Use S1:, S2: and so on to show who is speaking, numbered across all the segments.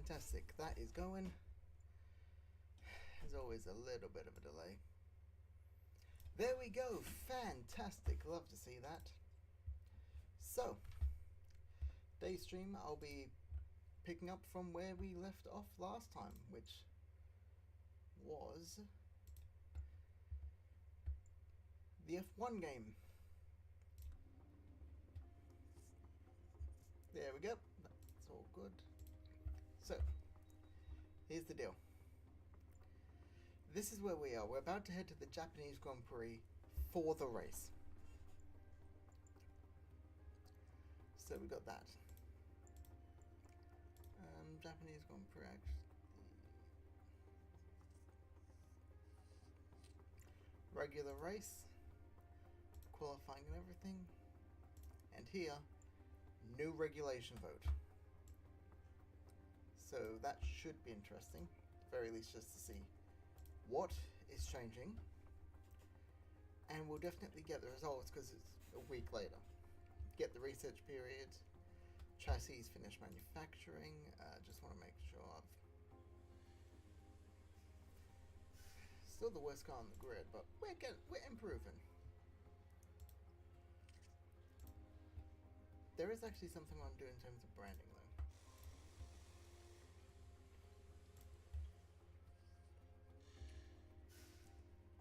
S1: fantastic. That is going. There's always a little bit of a delay. There we go. Fantastic. Love to see that. So, Daystream, I'll be picking up from where we left off last time, which was the F1 game. There we go. That's all good. So, here's the deal. This is where we are. We're about to head to the Japanese Grand Prix for the race. So we got that. Japanese Grand Prix actually. Regular race. Qualifying and everything. And here, new regulation vote. So that should be interesting. At the very least just to see what is changing. And we'll definitely get the results because it's a week later. Get the research period. Chassis finished manufacturing. Just want to make sure I've... Still the worst car on the grid, but we're improving. There is actually something I want to do in terms of branding though.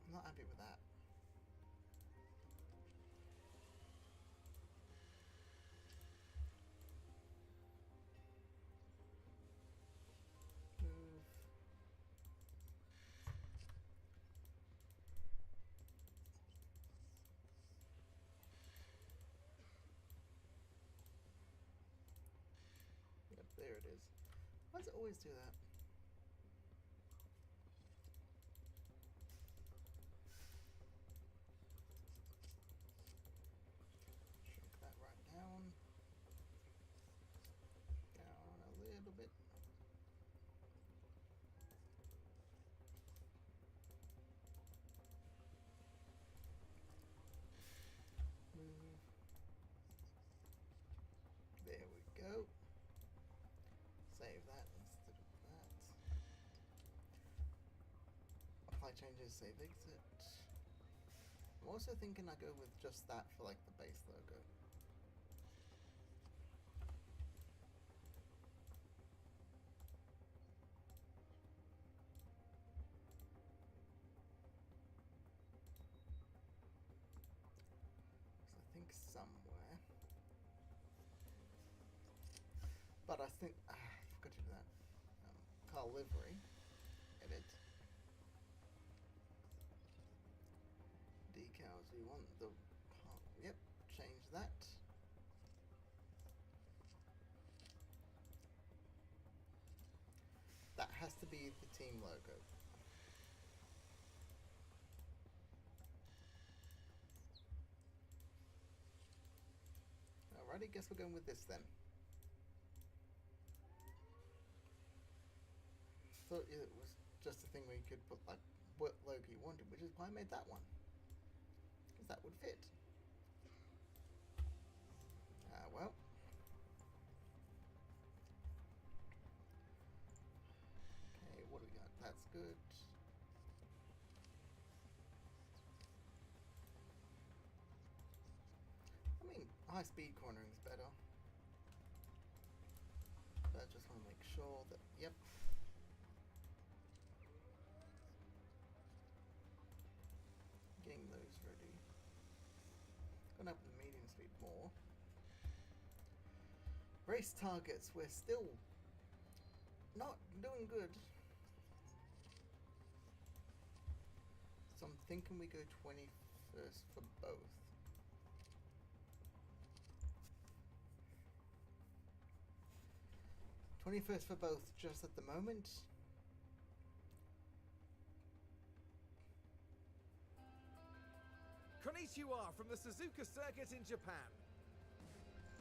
S1: I'm not happy with that. Move. Yep, there it is. Why does it always do that? Down a little bit. Move. There we go. Save that instead of that. Apply changes, save exit. I'm also thinking I go with just that for like the base logo. I think somewhere, but I think I forgot to do that. Car livery, edit, decals. We want the yep. Change that. That has to be the team logo. Alrighty, guess we're going with this then. Thought it was just a thing where you could put like what logo you wanted, which is why I made that one. Because that would fit. Well. Okay, what do we got? That's good. I mean, high speed cornering is better. But I just want to make sure that, yep. Getting those ready. Gonna up the medium speed more. Race targets, we're still not doing good. So I'm thinking we go 21st for both. '21st for both, just at the moment.
S2: Konnichiwa from the Suzuka Circuit in Japan.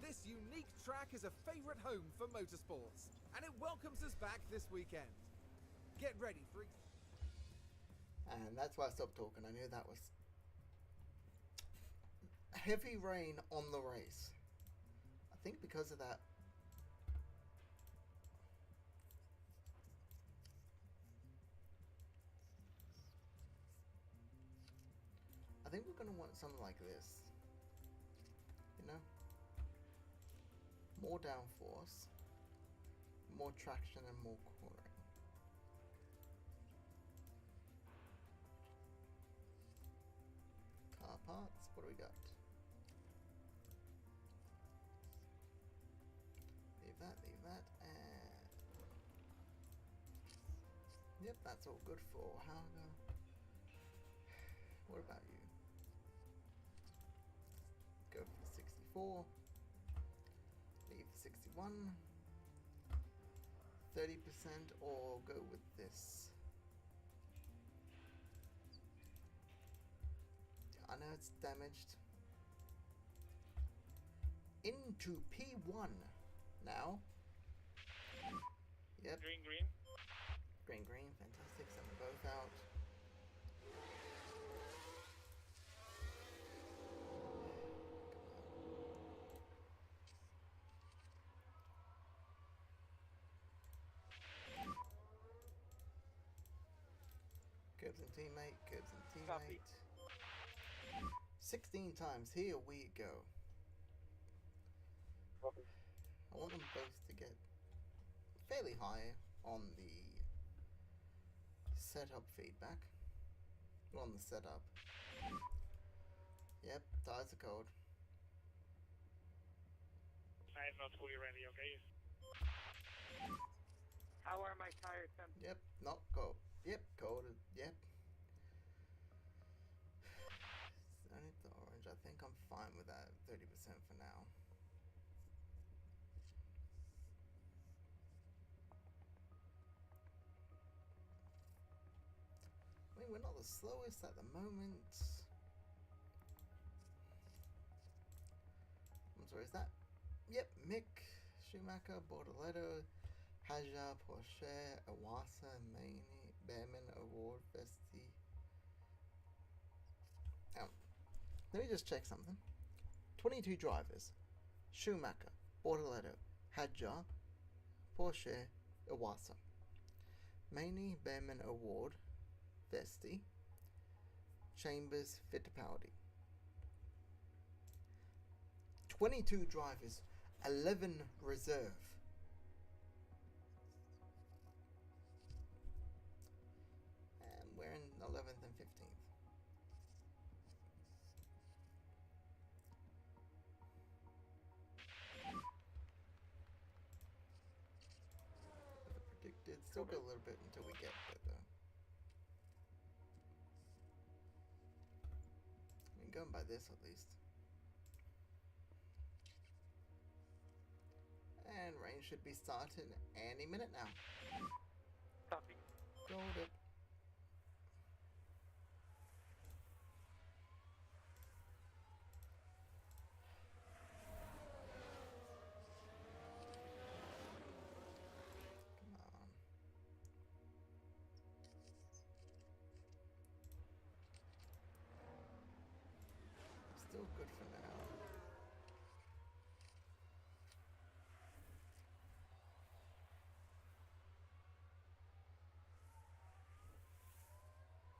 S2: This unique track is a favourite home for motorsports, and it welcomes us back this weekend. Get ready for...
S1: And that's why I stopped talking. I knew that was heavy rain on the race. I think because of that think we're going to want something like this. You know? More downforce, more traction, and more cornering. Car parts, what do we got? Leave that, and... Yep, that's all good for Hauga. What about you? Go for the 64. Leave the 61. 30% or go with this. I know it's damaged. Into P1 now. Yep.
S3: Green, green.
S1: Green, green, fantastic. Send them both out. Curbs and teammate, curbs and teammate.
S3: Copy.
S1: 16 times, here we go.
S3: Copy.
S1: I want them both to get fairly high on the setup feedback. On the setup. Yep, tires are cold.
S3: I'm not fully ready, okay? How are my tires?
S1: Yep, not cold. Yep, cold. Yep. Only the orange. I think I'm fine with that 30% for now. I mean, we're not the slowest at the moment. I'm sorry, is that? Yep, Mick Schumacher, Bortoletto, Haja, Porsche, Awasa, Maney, Behrman, Award, Vesti. Let me just check something. 22 drivers. Schumacher, Bortoletto, Hadjar, Porsche, Iwasa. Maney, Behrman, Award, Vesti, Chambers, Fittipaldi. 22 drivers, 11 reserve. And we're in 11th and 15th. Predicted. Still got a little bit until we get there, though. I mean, going by this at least. And rain should be starting any minute now.
S3: Copy.
S1: Gold it. Come on. Still good for now.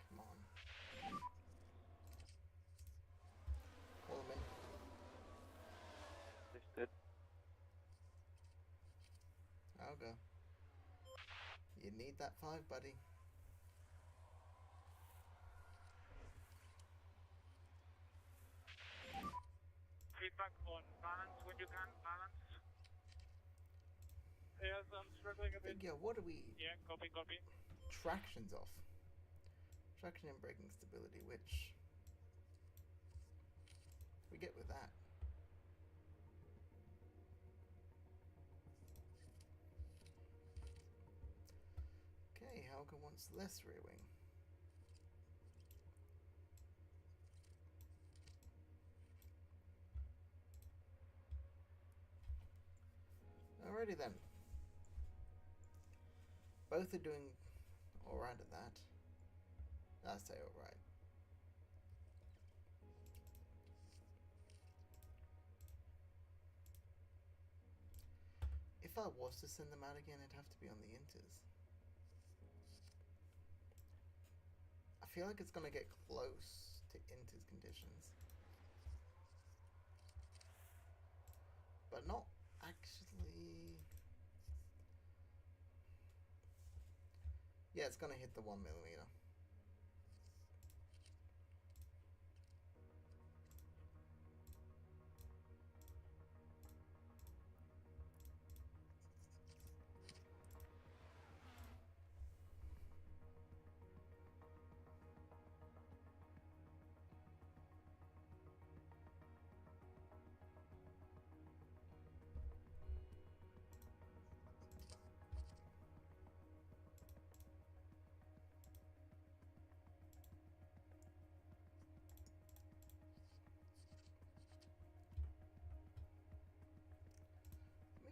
S1: Come on. Pull him in.
S3: Understood.
S1: I'll go. You need that 5, buddy.
S3: Feedback on balance when you can. Balance. Yes, I'm struggling a bit.
S1: Yeah, what do we...
S3: Yeah, copy, copy.
S1: Traction's off. Traction and braking stability, which... we get with that. Okay, Helga wants less rear wing. Alrighty then. Both are doing alright at that. I say alright. If I was to send them out again, it'd have to be on the inters. I feel like it's gonna get close to Inta's conditions. But not actually... Yeah, it's gonna hit the 1 millimeter.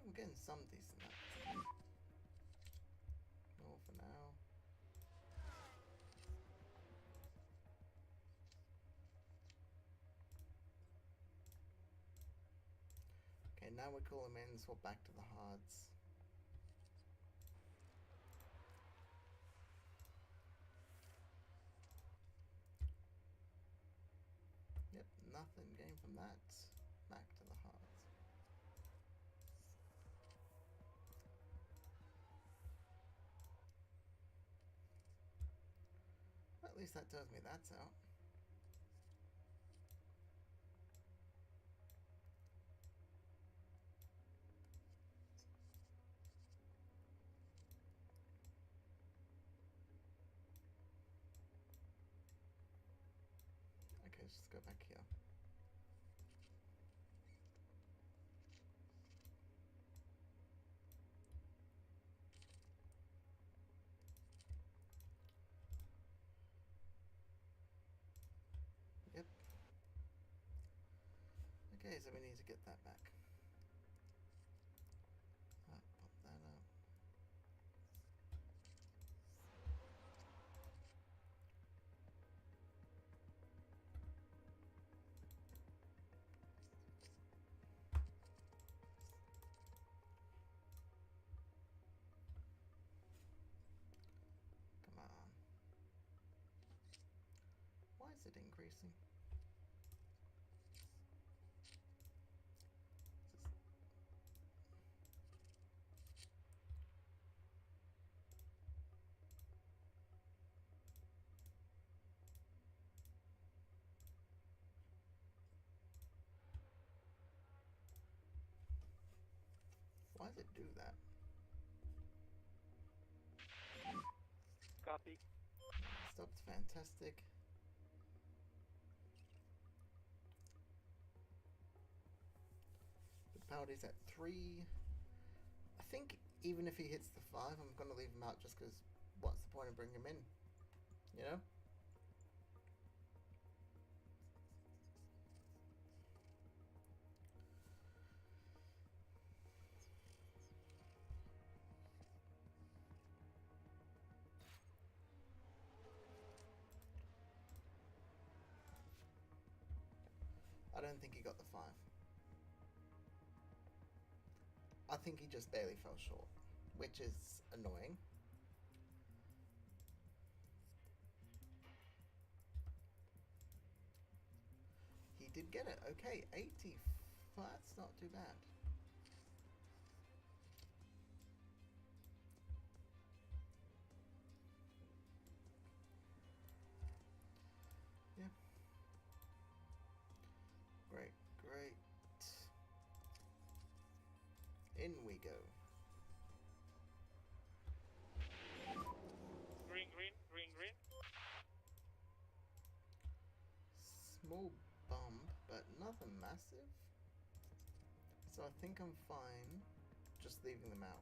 S1: We're getting some decent numbers. No for now. Okay, now we call them in, swap back to the hards. Yep, nothing gained from that. Back to the hards. Well, at least that tells me that's out. Okay, let's just go back here. Yep. Okay, so we need to get that back. Pop that up. Come on. Why is it increasing? Why does it do that?
S3: Copy.
S1: Stopped, fantastic. The penalty's at 3. I think even if he hits the 5, I'm going to leave him out just because what's the point of bringing him in? You know? I don't think he got the 5. I think he just barely fell short, which is annoying. He did get it. Okay, 80. That's not too bad. Yeah. Great, great. In we go.
S3: Green, green, green, green.
S1: Small bump, but nothing massive. So I think I'm fine just leaving them out.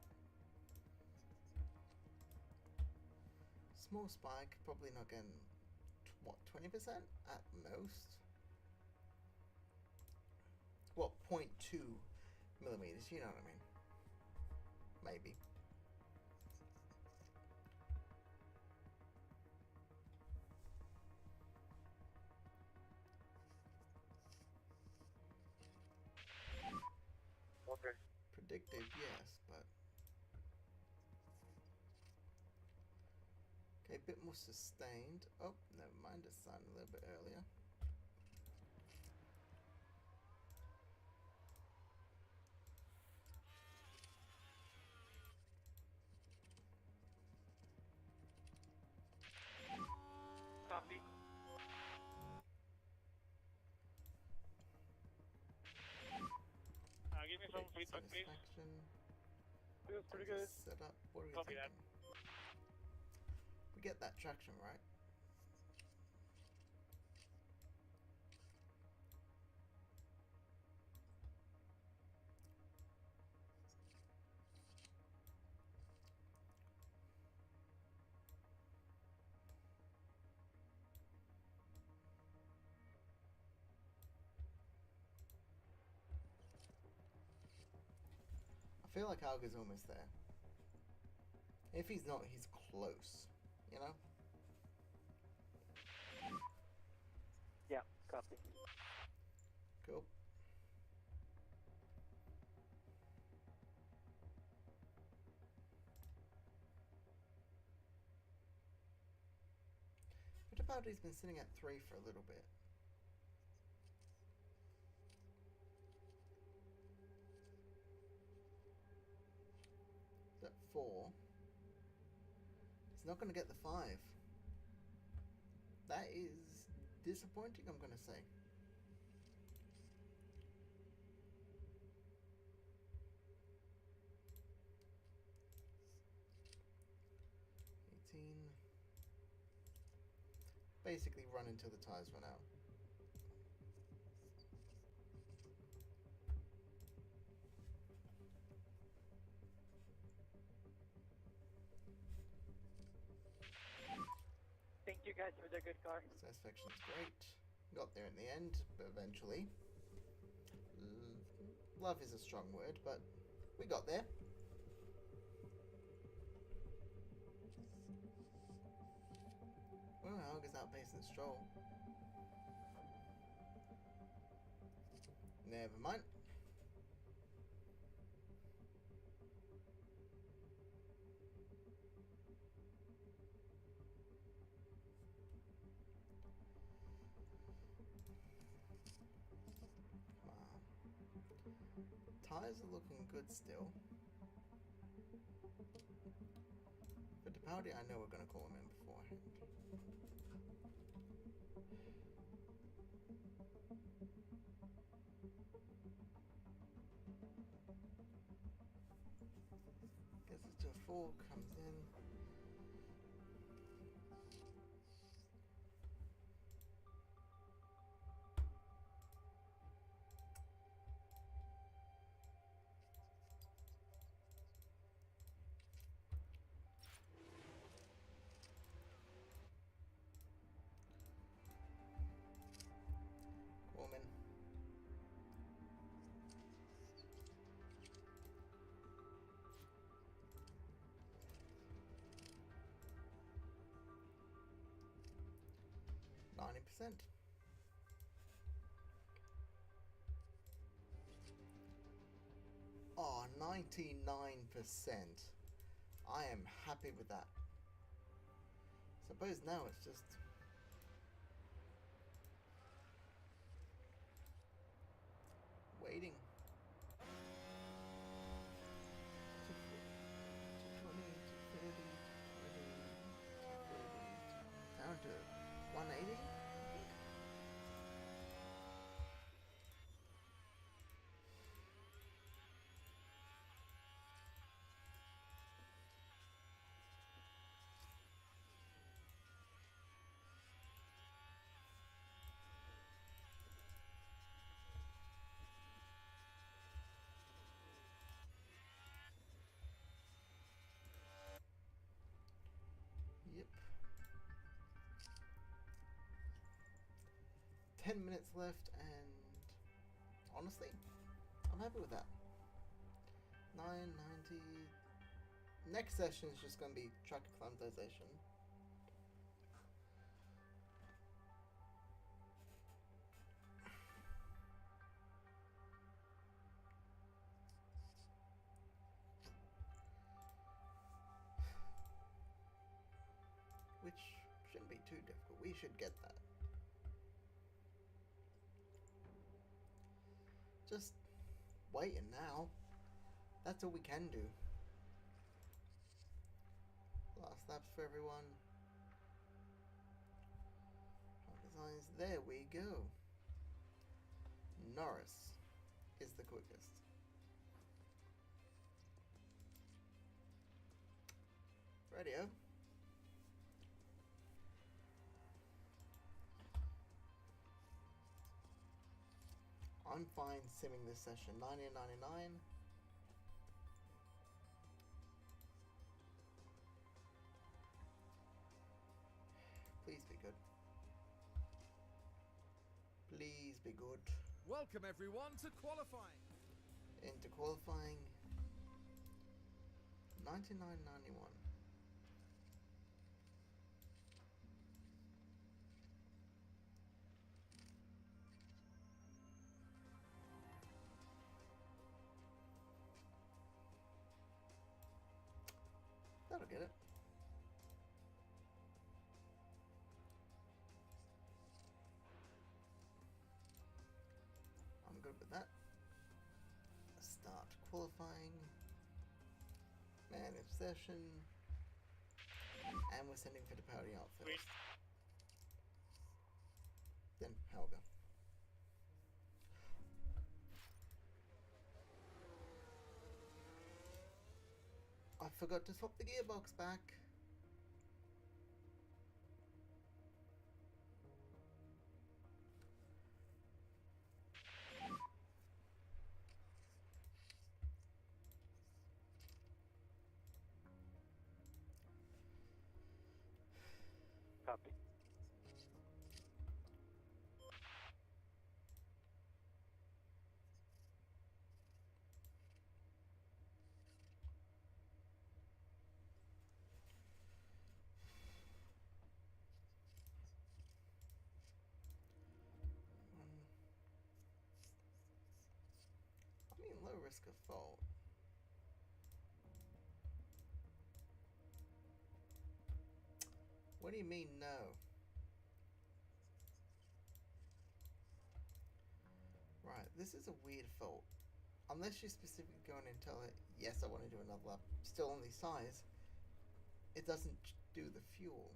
S1: Small spike, probably not getting, what, 20% at most? What, 0.2 millimeters, you know what I mean? Maybe.
S3: Okay.
S1: Predictive, yes, but... Okay, a bit more sustained. Oh, never mind, it started a little bit earlier.
S3: Pretty good.
S1: Set up. What are we
S3: Copy
S1: thinking? We get that traction right. I feel like Alga's almost there. If he's not, he's close. You know?
S4: Yeah, copy.
S1: Cool. Fittipaldi's been sitting at 3 for a little bit. He's at 4. He's not going to get the 5. That is disappointing, I'm going to say. Basically run until the tires run out.
S4: Thank you guys for the good car.
S1: Satisfaction's great. Got there in the end, but eventually. Love is a strong word, but we got there. Well, Helga's outpacing Stroll. Never mind. Tires are looking good still. Fittipaldi, I know we're going to call him in beforehand. Gets it to a 4, comes in. Woman. %. Oh, 99%. I am happy with that. Suppose now it's just waiting. 220, 230, 230, 230, down to 180. Yep. 10 minutes left, and honestly, I'm happy with that. 990. Next session is just going to be track acclimatization. Which shouldn't be too difficult. We should get that. Just waiting now. That's all we can do. Last laps for everyone. Designs. There we go. Norris is the quickest. Radio. I'm fine simming this session. 1999. Please be good. Please be good.
S2: Welcome everyone to qualifying.
S1: Into qualifying. 99.91. That'll get it. I'm good with that. Start qualifying. Manage session. And we're sending Fittipaldi out first.
S3: Wait.
S1: Then Helga. I forgot to swap the gearbox back.
S4: Copy.
S1: I mean, low risk of fault. What do you mean, no? Right, this is a weird fault. Unless you specifically go in and tell it, yes, I want to do another lap, still only size, it doesn't do the fuel.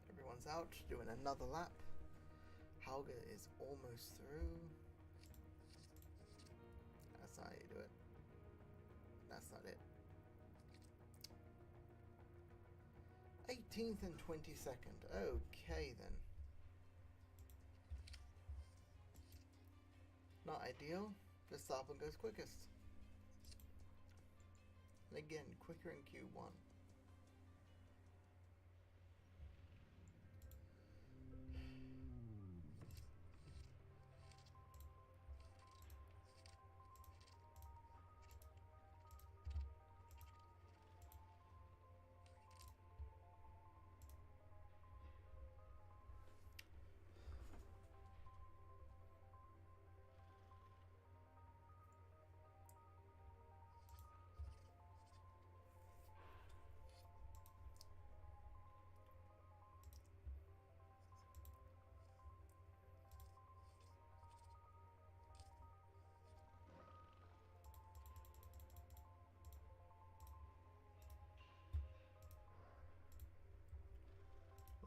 S1: Everyone's out, doing another lap. Helga is almost through. That's not how you do it. That's not it. 18th and 22nd. Okay then. Not ideal. Verstappen goes quickest. And again, quicker in Q1.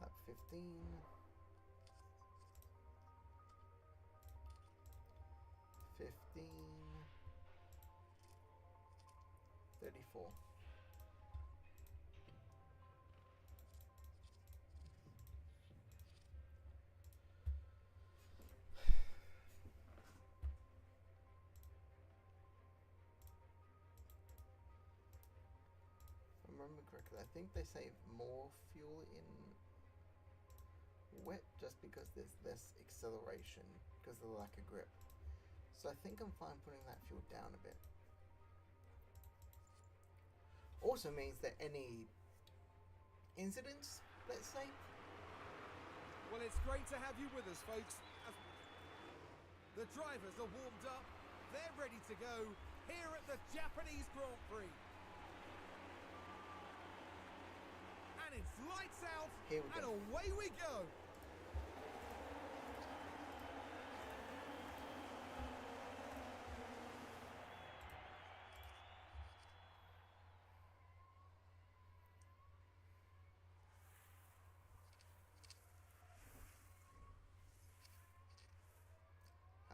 S1: Lap 15. 15. 34. If I remember correctly, I think they save more fuel in wet just because there's less acceleration because of the lack of grip. So I think I'm fine putting that fuel down a bit. Also means that any incidents, let's say.
S2: Well, it's great to have you with us, folks. The drivers are warmed up, They're ready to go here at the Japanese Grand Prix. And it's lights out,
S1: Here we
S2: and
S1: go.
S2: away we go.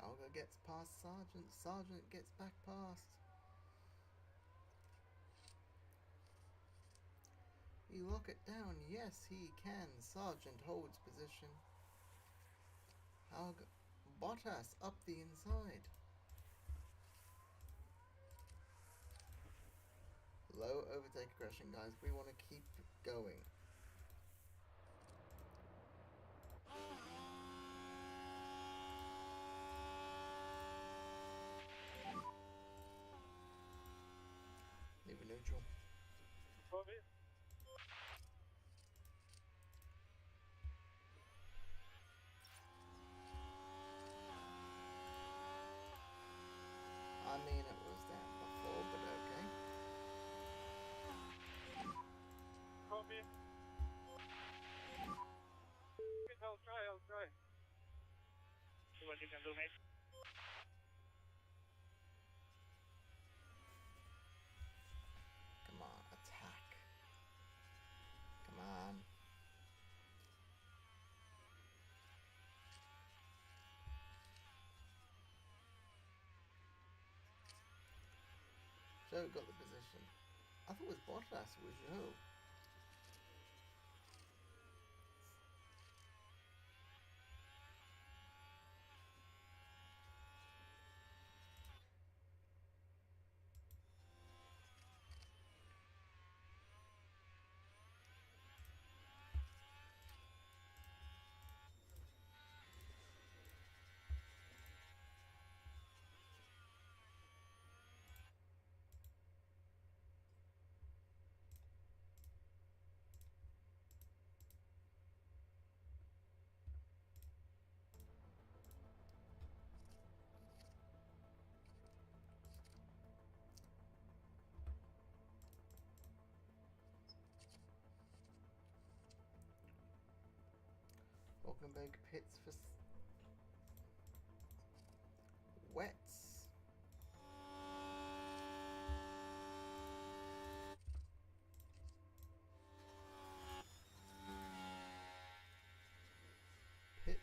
S1: Alga gets past Sargent. Sargent gets back past. You lock it down. Yes, he can. Sargent holds position. Alga, Bottas up the inside. Low overtake aggression, guys. We want to keep going. Leave it neutral.
S3: Copy.
S1: I mean, it was down before, but okay.
S3: Copy. I'll try. See what you can do, mate.
S1: Come on, attack. Come on. Joe got the position. I thought it was Bottas, it was Joe. Hulkenberg pits for wets. Pit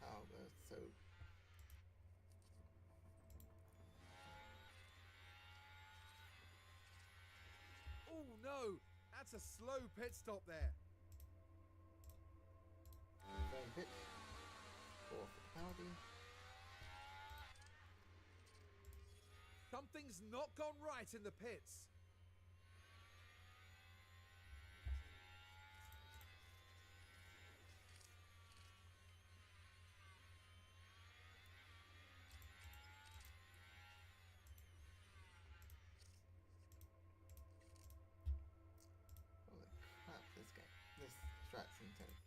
S1: Hauger, so
S2: Oh no, that's a slow pit stop there.
S1: Confirm pit. Fourth Capaldi.
S2: Something's not gone right in the pits.
S1: Holy crap, this track's intense.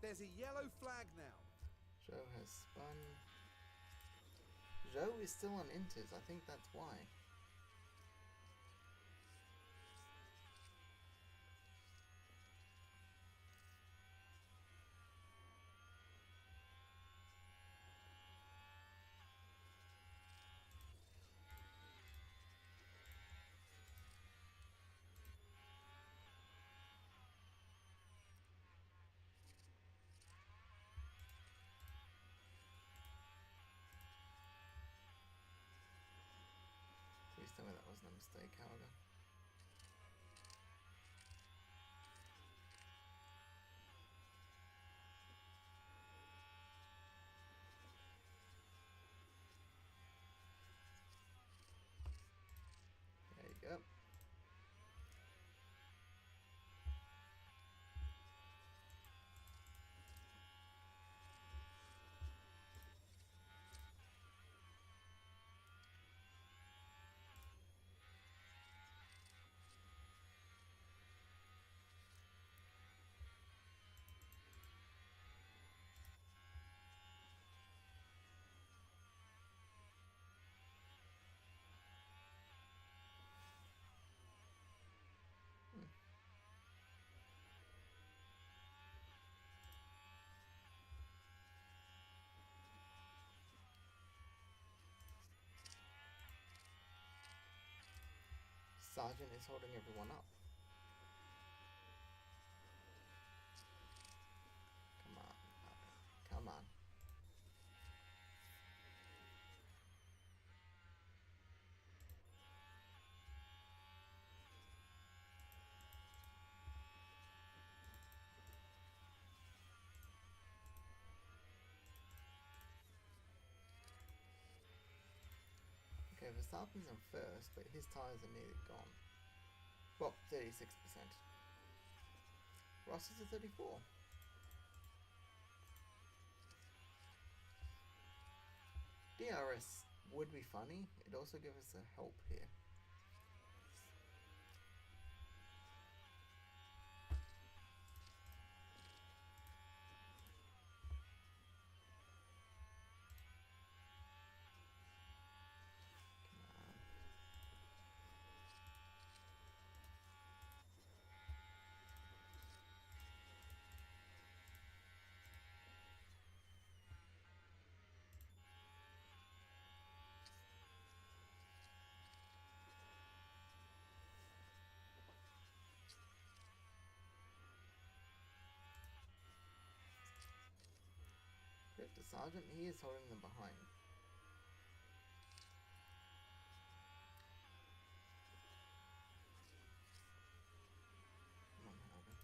S2: There's a yellow flag now.
S1: Joe has spun. Joe is still on inters, I think that's why. a mistake, however. There you go. Sergeant is holding everyone up. Come on. Come on. Okay, Verstappen's in first, but his tyres are nearly gone. Well, 36%. Ross is at 34. DRS would be funny. It'd also give us a help here. The sergeant, he is holding them behind. Come on, Howard.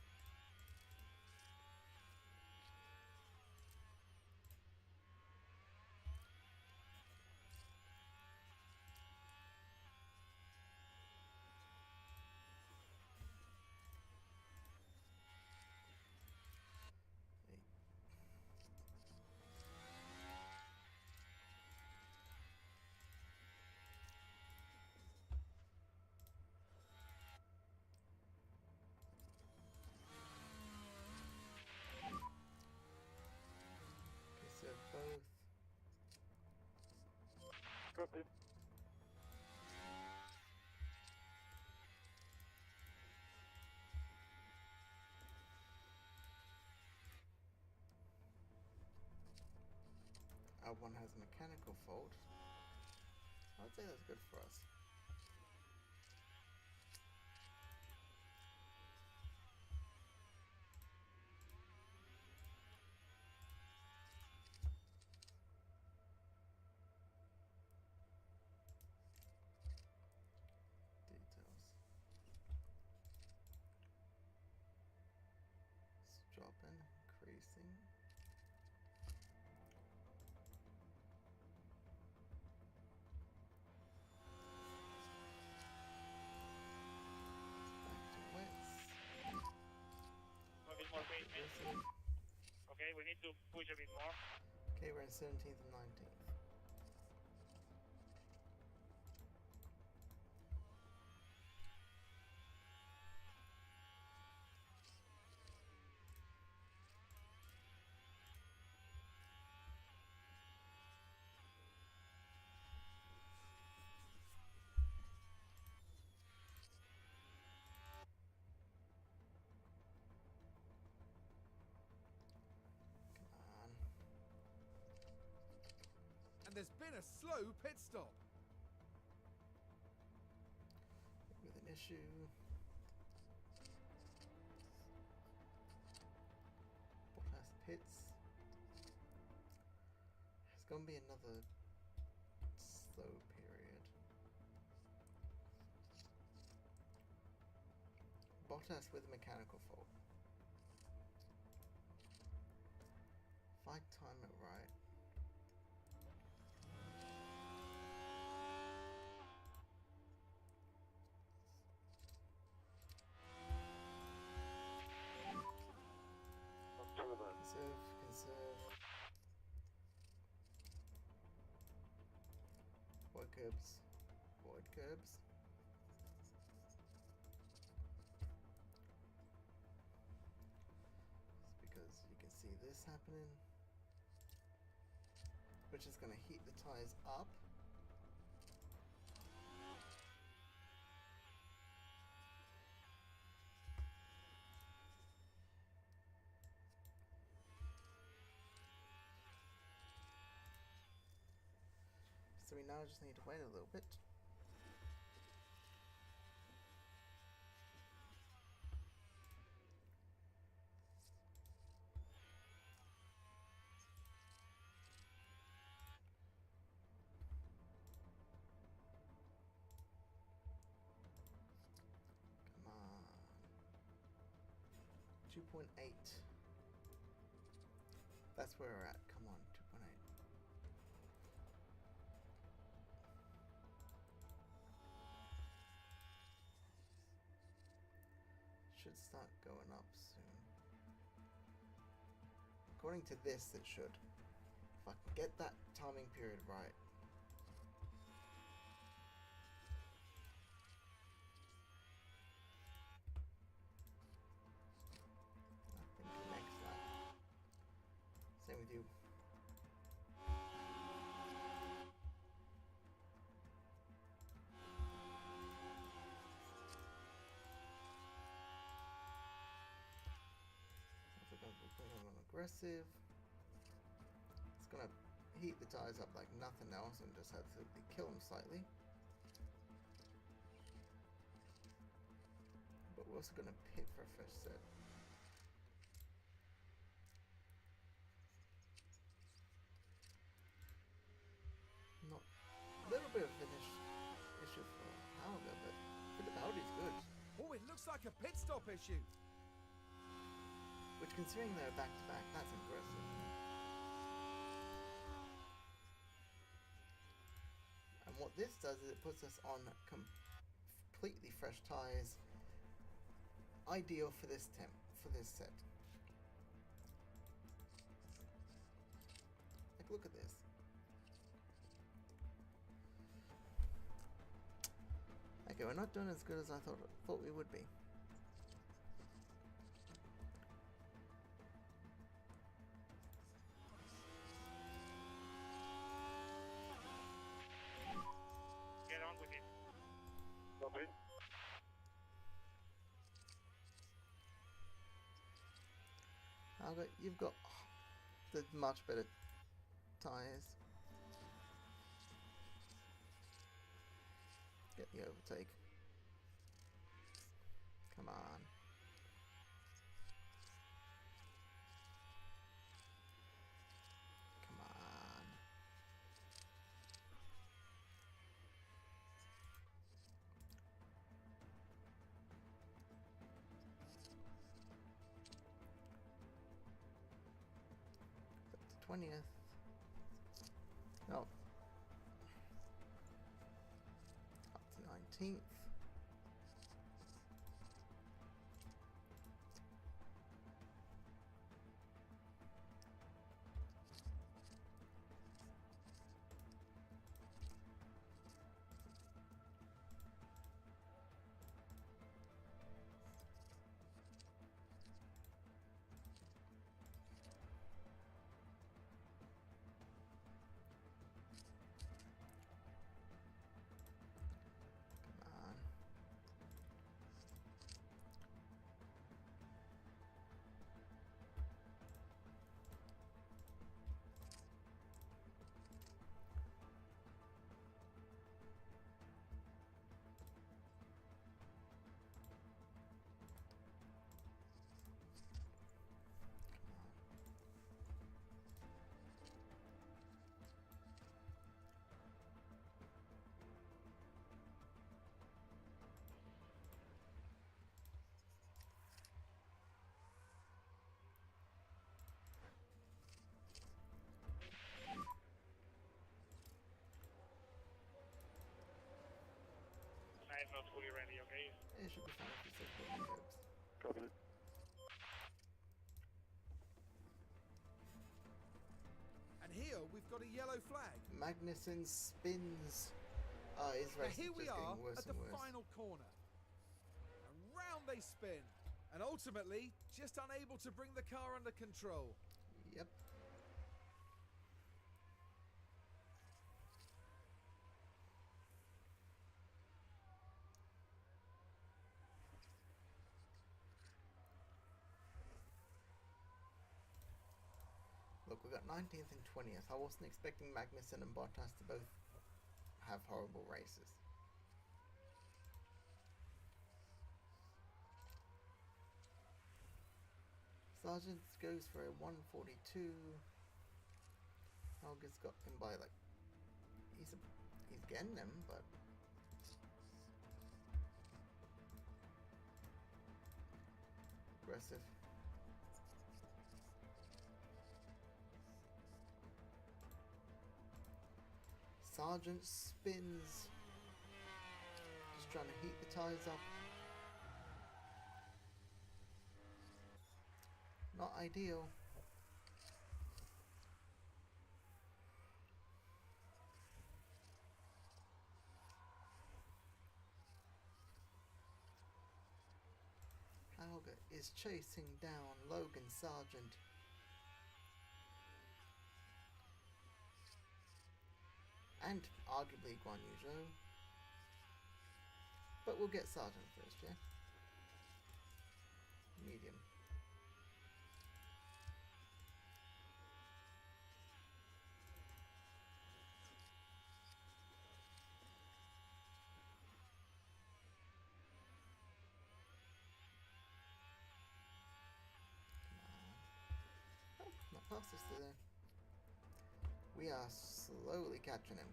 S1: So both.
S4: Copy.
S1: One has a mechanical fault. I would say that's good for us. Details. It's dropping, increasing.
S3: Okay, we need to push a bit more.
S1: Okay, we're in 17th and 19th.
S2: There's been a slow pit stop.
S1: With an issue. Bottas pits. It's going to be another slow period. Bottas with a mechanical fault. If I time it right. Conserve, conserve. Void curbs. Void curbs. It's because you can see this happening, which is going to heat the tires up. So we now just need to wait a little bit. Come on. 2.8. That's where we're at. Come on, 2.8. Should start going up soon. According to this, it should. If I can get that timing period right. I think next lap. Same with you. Aggressive. It's gonna heat the tires up like nothing else and just absolutely kill them slightly. But we're also gonna pit for a fresh set. Not a little bit of finish issue for Hauger, but Fittipaldi's good.
S2: Oh, it looks like a pit stop issue.
S1: Which, considering they're back to back, that's impressive. And what this does is it puts us on completely fresh tyres, ideal for this set. Like, look at this. Okay, we're not doing as good as I thought we would be.
S3: Get on with it.
S4: Copy.
S1: Albert, you've got the much better tyres. Get the overtake. Come on. Come on. The 20th. No. Up to 19th. Come on.
S3: I'm not fully ready, okay?
S1: It should be fine if you say golden jokes.
S4: Copy that.
S2: And here we've got a yellow flag.
S1: Magnussen spins. Oh, his
S2: Now
S1: race is
S2: here
S1: just
S2: we are
S1: getting worse
S2: at the
S1: and worse.
S2: final corner. Around they spin. And ultimately, just unable to bring the car under control.
S1: Yep. Look, we got 19th and 20th. I wasn't expecting Magnussen and Bottas to both have horrible races. Sargent goes for a 142. Helga's got him by like he's getting them, but aggressive. Sargent spins, just trying to heat the tires up. Not ideal. Helga is chasing down Logan Sargent. And arguably Guan Yu Zhou. But we'll get Sargent first, yeah? Medium. Oh, not past us today. We are slowly catching him.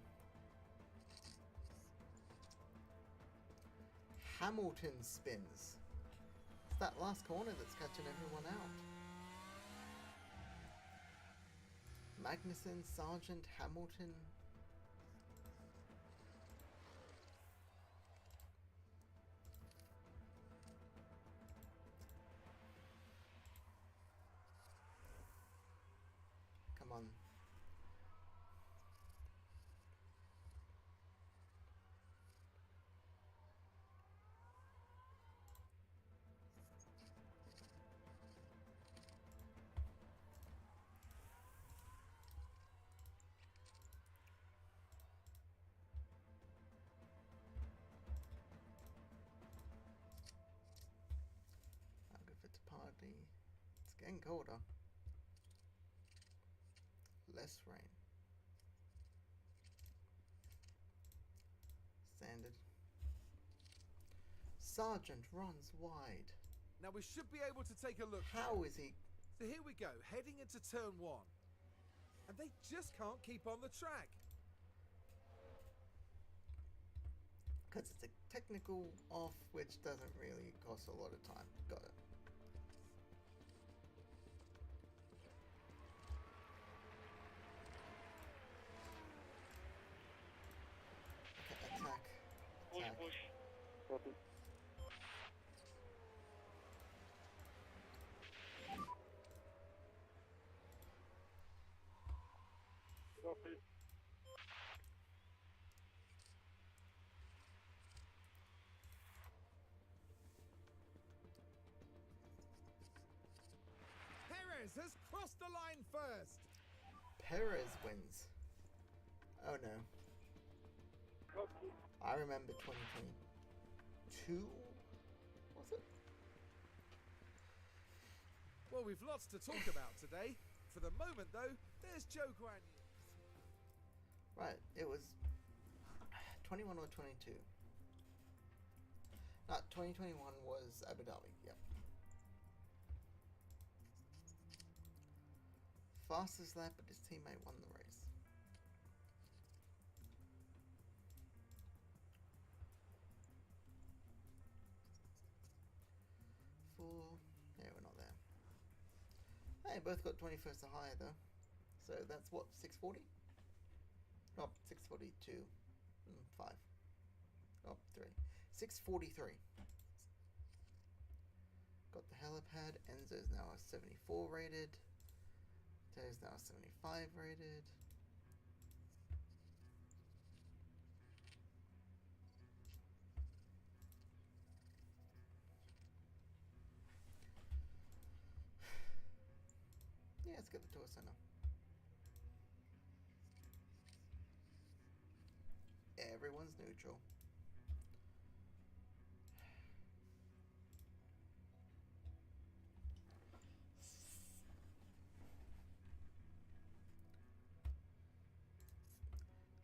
S1: Hamilton spins. It's that last corner that's catching everyone out. Magnussen, Sargent, Hamilton. Come on. I'll go for Tapadi. It's getting colder. Less rain. Standard. Sargent runs wide.
S2: Now we should be able to take a look.
S1: How is he?
S2: So here we go, heading into turn 1. And they just can't keep on the track.
S1: Because it's a technical off, which doesn't really cost a lot of time. Got it. Okay, attack.
S3: Push,
S1: Attack.
S3: push.
S4: Copy. Copy.
S2: Perez has crossed the line first.
S1: Perez wins. Oh no.
S4: Copy.
S1: I remember 2022. Was it?
S2: Well, we've lots to talk about today. For the moment, though, there's Zhou Guan Yu.
S1: Right, it was 21 or 22. No, 2021 was Abu Dhabi, yep. Fastest lap, but his teammate won the race. Yeah, we're not there. Hey, both got 21st or higher though. So that's what, 640? Oh, 642. 5. Oh, 3. 643. Got the helipad. Enzo's now a 74 rated. There's now 75 rated. Yeah, let's get the tour center. Everyone's neutral.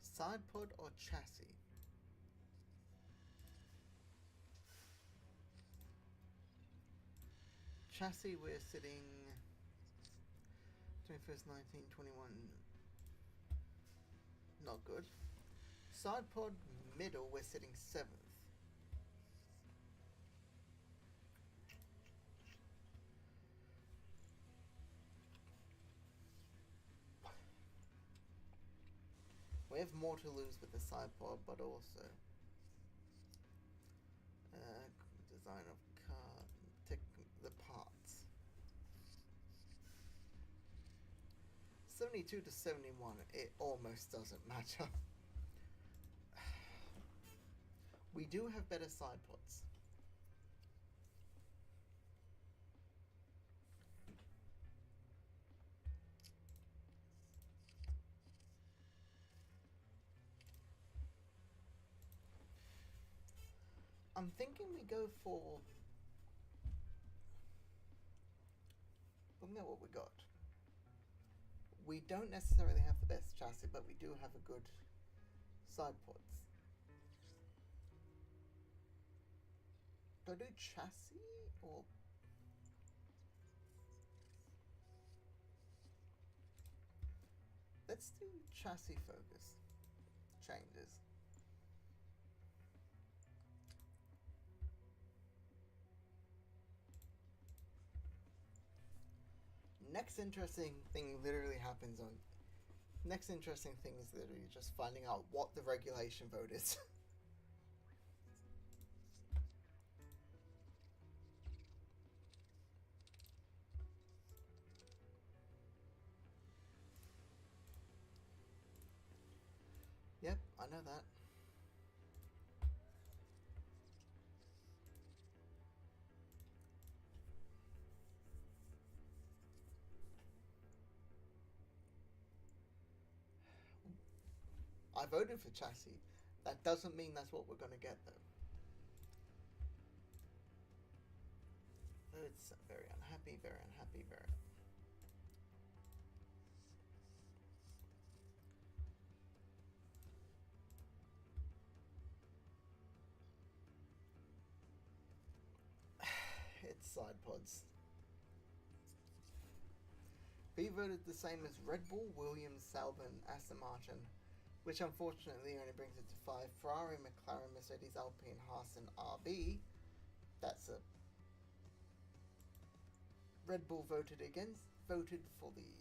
S1: Side pod or chassis? Chassis, we're sitting 21st, 19, 21. Not good. Side pod middle, we're sitting 7th. We have more to lose with the side pod, but also design of car, the parts. 72 to 71, it almost doesn't matter. We do have better side pods. I'm thinking we go for... Looking at what we got. We don't necessarily have the best chassis, but we do have a good side pods. Do I do chassis or... Let's do chassis focus changes. Next interesting thing literally happens on... Next interesting thing is literally just finding out what the regulation vote is. Yep, I know that. I voted for chassis. That doesn't mean that's what we're going to get, though. Oh, it's very unhappy, very unhappy, very... It's side pods. B voted the same as Red Bull, Williams, Sauber, Aston Martin, which unfortunately only brings it to 5. Ferrari, McLaren, Mercedes, Alpine, Haas, and RB. That's a... Red Bull voted for the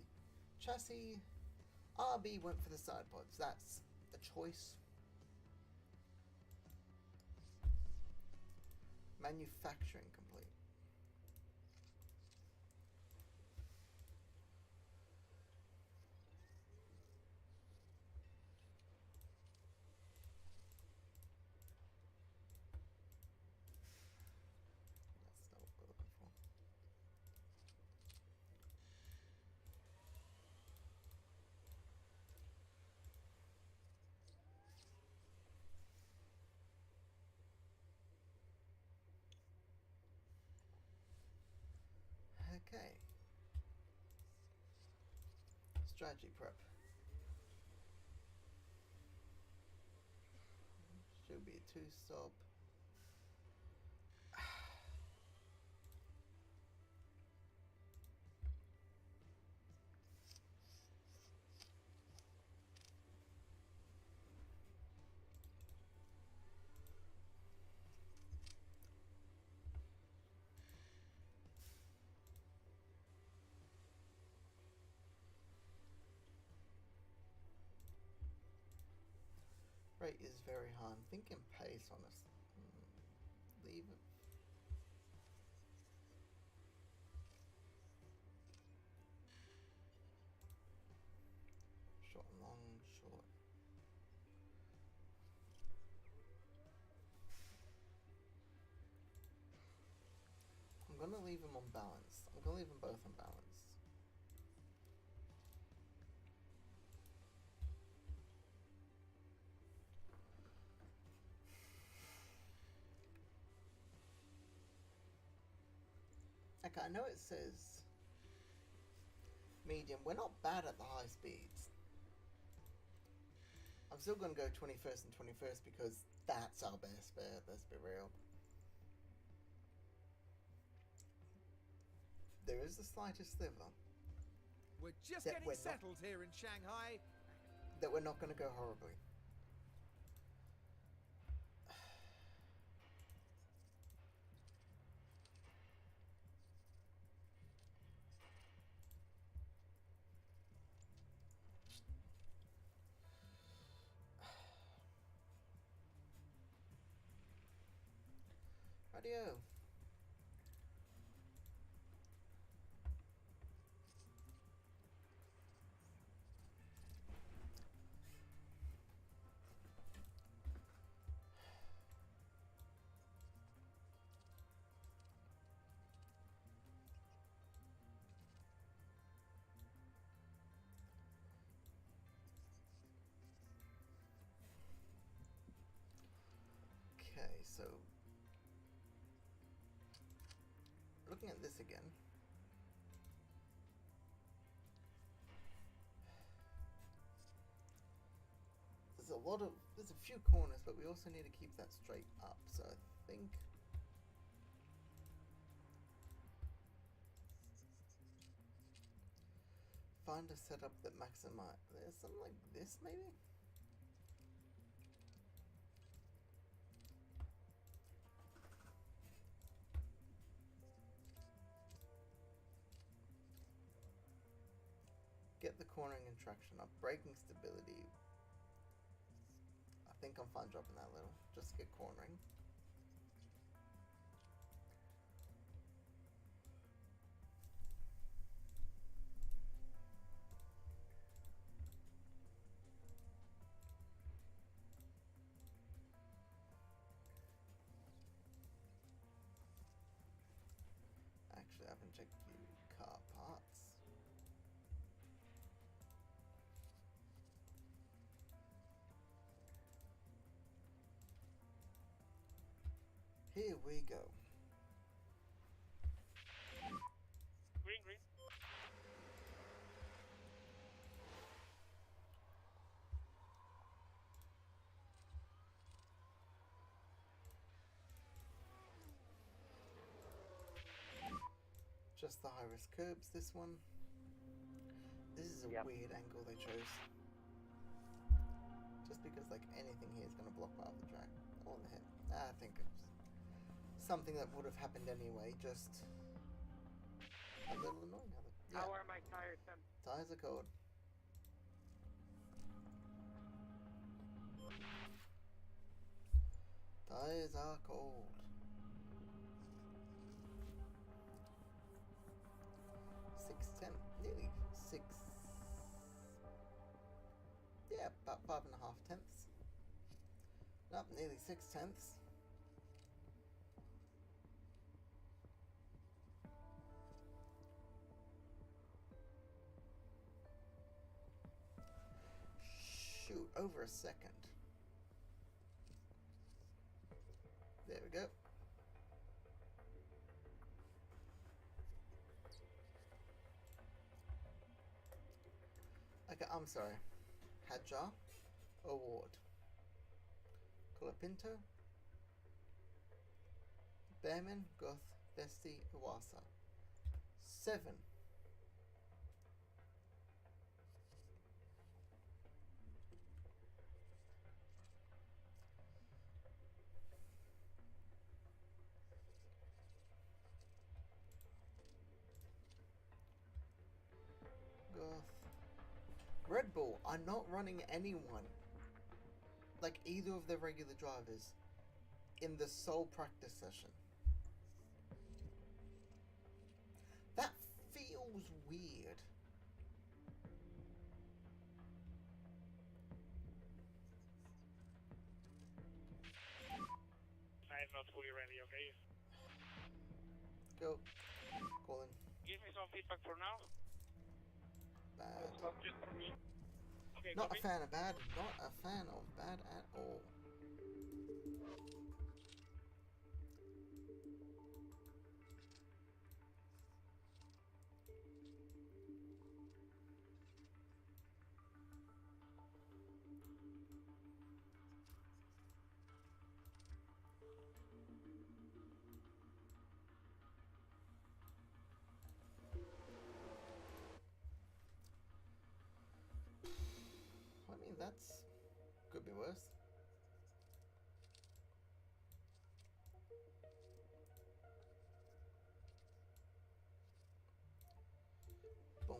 S1: chassis. RB went for the side pods. That's the choice. Manufacturing complete. That's not what we're looking for. Okay. Strategy prep. Should be a 2-stop. Rate is very high. I'm thinking pace, honestly. leave it. Short and long, short. I'm gonna leave them on balance. I'm gonna leave them both on balance. Okay, I know it says medium. We're not bad at the high speeds. I'm still going to go 21st and 21st because that's our best bet, let's be real. There is the slightest sliver.
S2: We're just
S1: That
S2: getting
S1: we're not-
S2: settled here in Shanghai.
S1: That we're not going to go horribly. Radio. Okay, so looking at this again. There's a few corners, but we also need to keep that straight up. So I think find a setup that maximize. There's something like this, maybe. Get the cornering and traction up. Braking stability. I think I'm fine dropping that little. Just to get cornering. Actually, I haven't checked the car parts. Here we go.
S3: Green, green.
S1: Just the high-risk curbs, this one. This is a
S5: Yep.
S1: weird angle they chose. Just because, like, anything here is going to block part of the track. Or the hit. I think it's something that would have happened anyway, just a little annoying. Yeah,
S5: How are my tires?
S1: tires are cold. Tires are cold. Nearly 6. Yeah, about 5.5 tenths. Nope, nearly 6 tenths. Shoot, over a second. There we go. Okay, I'm sorry. Hadjar Award. Colapinto. Behrman, Goth, Vesti, Iwasa. 7. Goth. Red Bull are not running anyone. Like either of their regular drivers. in the sole practice session. That feels weird.
S3: I'm not fully ready, okay?
S1: Go. Colin.
S3: Give me some feedback for now.
S1: Bad.
S3: It's not just for me. Okay,
S1: Not a
S3: copy.
S1: fan of bad. Not a fan of bad at all. I mean, that's could be worse. Boom.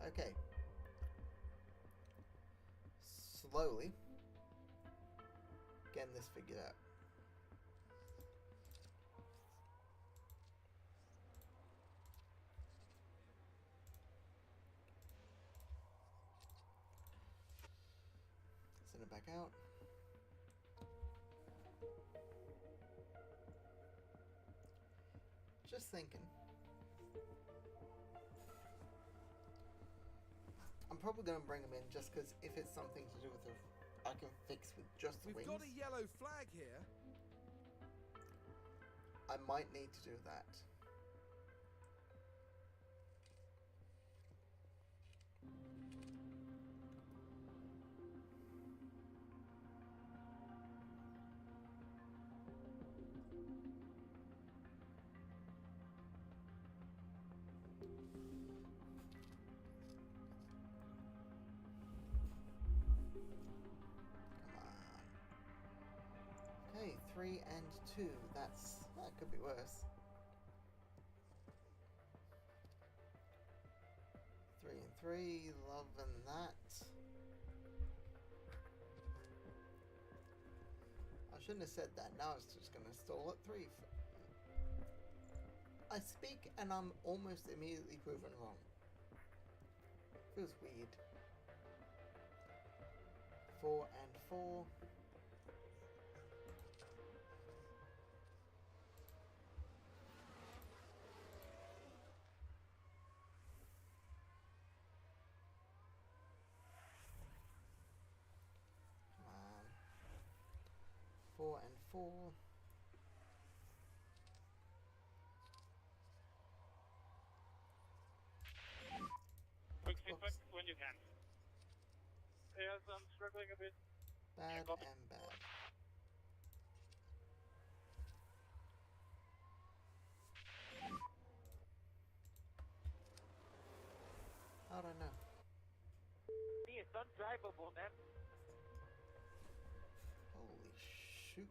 S1: Okay. Slowly getting this figured out. Send it back out. Just thinking. I'm probably going to bring them in just because if it's something to do with the... I can fix with just the
S2: We've
S1: wings.
S2: got a yellow flag here.
S1: I might need to do that. Okay, 3 and 2. That could be worse. 3 and 3, loving that. I shouldn't have said that. Now it's just gonna stall at 3. I speak and I'm almost immediately proven wrong. Feels weird. 4 and 4. Come on. 4 and 4.
S3: Quick feedback when you can. Yes, I'm struggling a bit.
S1: Bad
S3: copy.
S1: and bad. I don't know.
S3: It's undrivable, man.
S1: Holy shoot.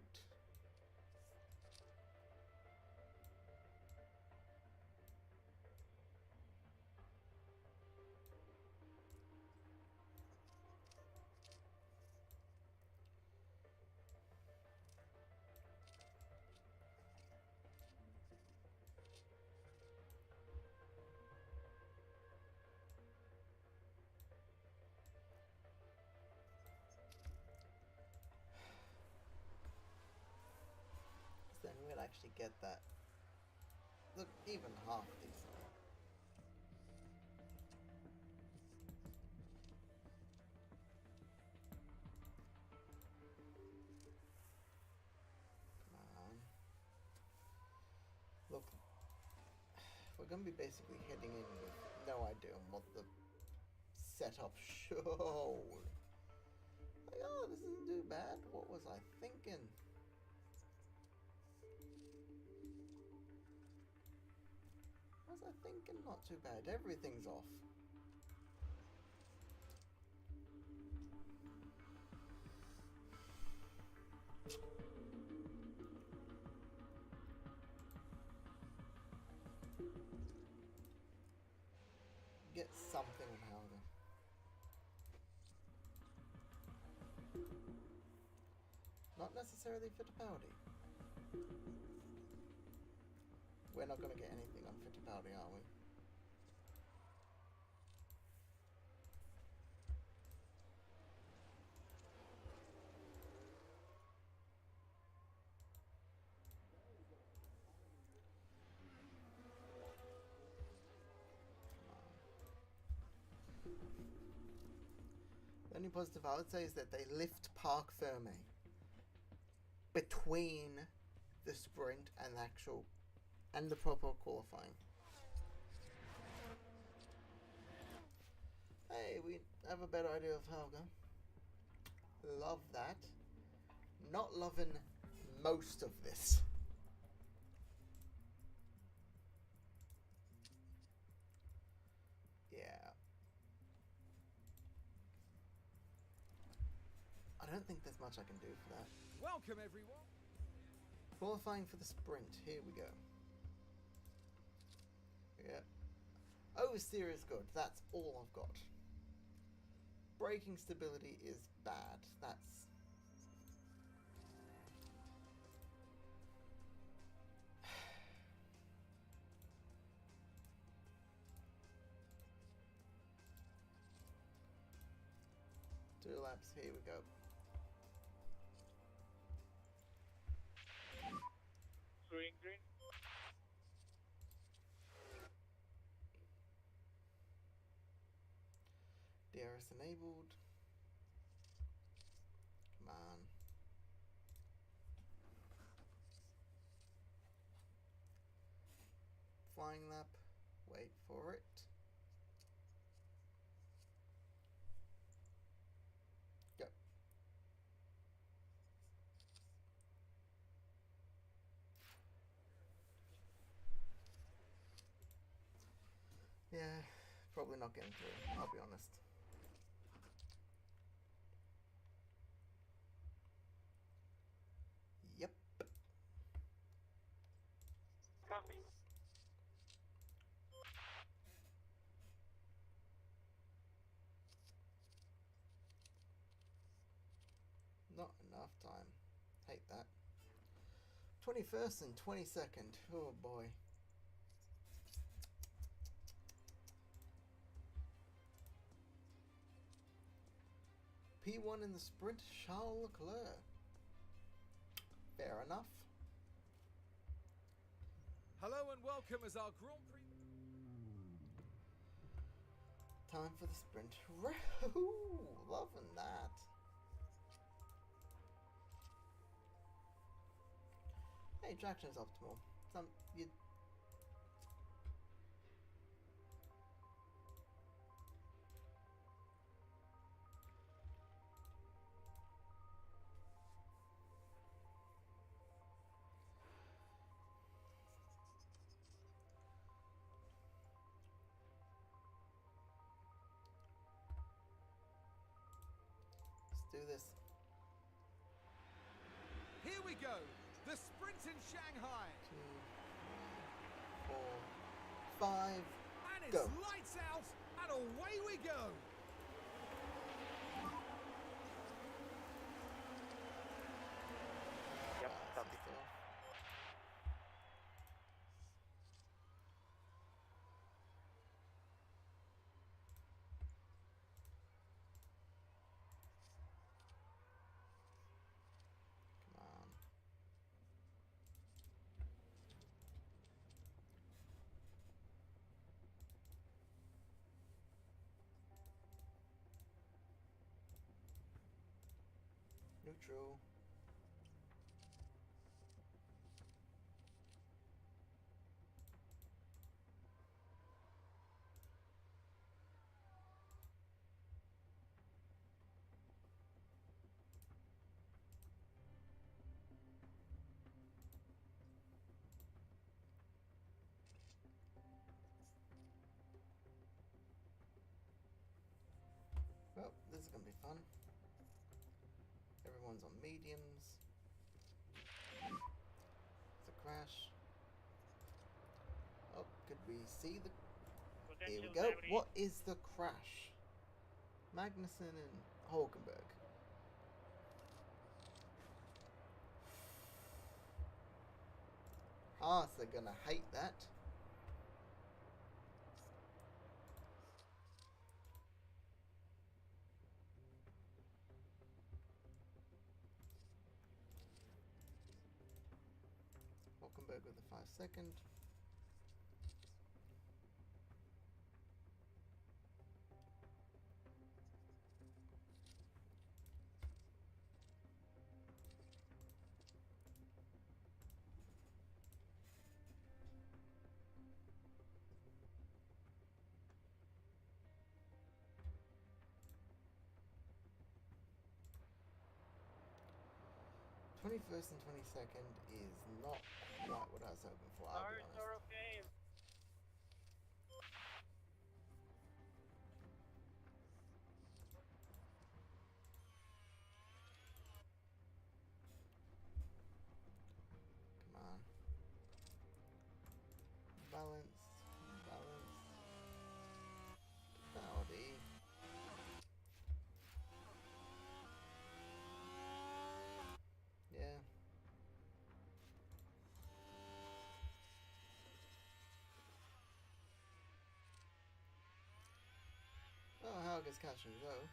S1: Then we'll actually get that. Look, even half decent. Come on. Look, we're going to be basically heading in with no idea on what the setup showed. Like, oh, this isn't too bad. What was I thinking? What was I thinking? Not too bad. Everything's off. Get some necessarily Fittipaldi? We're not going to get anything on Fittipaldi, are we? The only positive I would say is that they lift Parc Ferme between the sprint and the actual and the proper qualifying. Hey, we have a better idea of Helga. Love that. Not loving most of this. Yeah. I don't think there's much I can do for that.
S2: Welcome, everyone.
S1: Qualifying for the sprint. Here we go. Yeah. Oversteer is good. That's all I've got. Braking stability is bad. That's... Two laps. Here we go.
S3: Green, green.
S1: DRS enabled. Come on. Flying lap. Wait for it. Go. Yeah, probably not getting through, I'll be honest. Yep.
S3: Copy.
S1: Not enough time. Hate that. 21st and 22nd. Oh boy. P1 in the sprint, Charles Leclerc. Fair enough.
S2: Hello and welcome as our Grand Prix.
S1: Time for the sprint. Loving that. Hey, traction's optimal. You. Let's do this.
S2: Here we go. The sprint in Shanghai.
S1: 2, 3, 4, 5.
S2: And it's
S1: Go.
S2: lights out and away we go.
S3: Yep,
S1: Ah,
S3: copy.
S1: still. Come on. Neutral. Well, this is gonna be fun. Everyone's on mediums. It's a crash. Oh, could we see the... Here we go. What is the crash? Magnussen and Hulkenberg. Haas are gonna hate that. Hulkenberg with a 5-second. '21st and 22nd is not quite what I was hoping for, I'll be
S3: Stars
S1: honest.
S3: are okay.
S1: Come on. Balanced. Balanced. Audi. Yeah. Oh, Helga's catching though.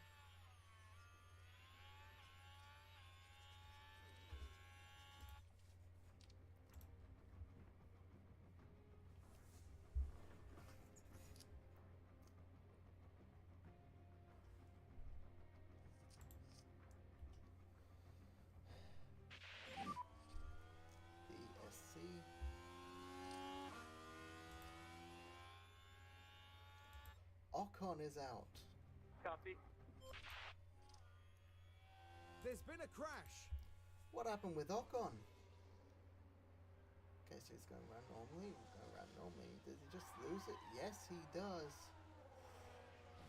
S1: DSC. Ocon is out.
S3: Copy.
S2: There's been a crash.
S1: What happened with Ocon? Okay, so he's going around normally. Going around normally. Does he just lose it? Yes, he does.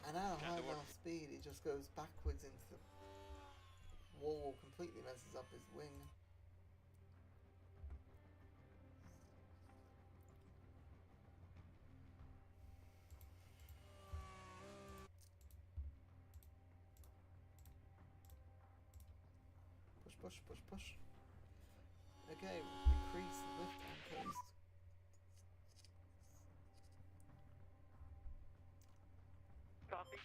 S1: And at a high enough speed, he just goes backwards into the wall, completely messes up his wing. Push, push, push, push. Okay, decrease, lift, and coast.
S3: Copy.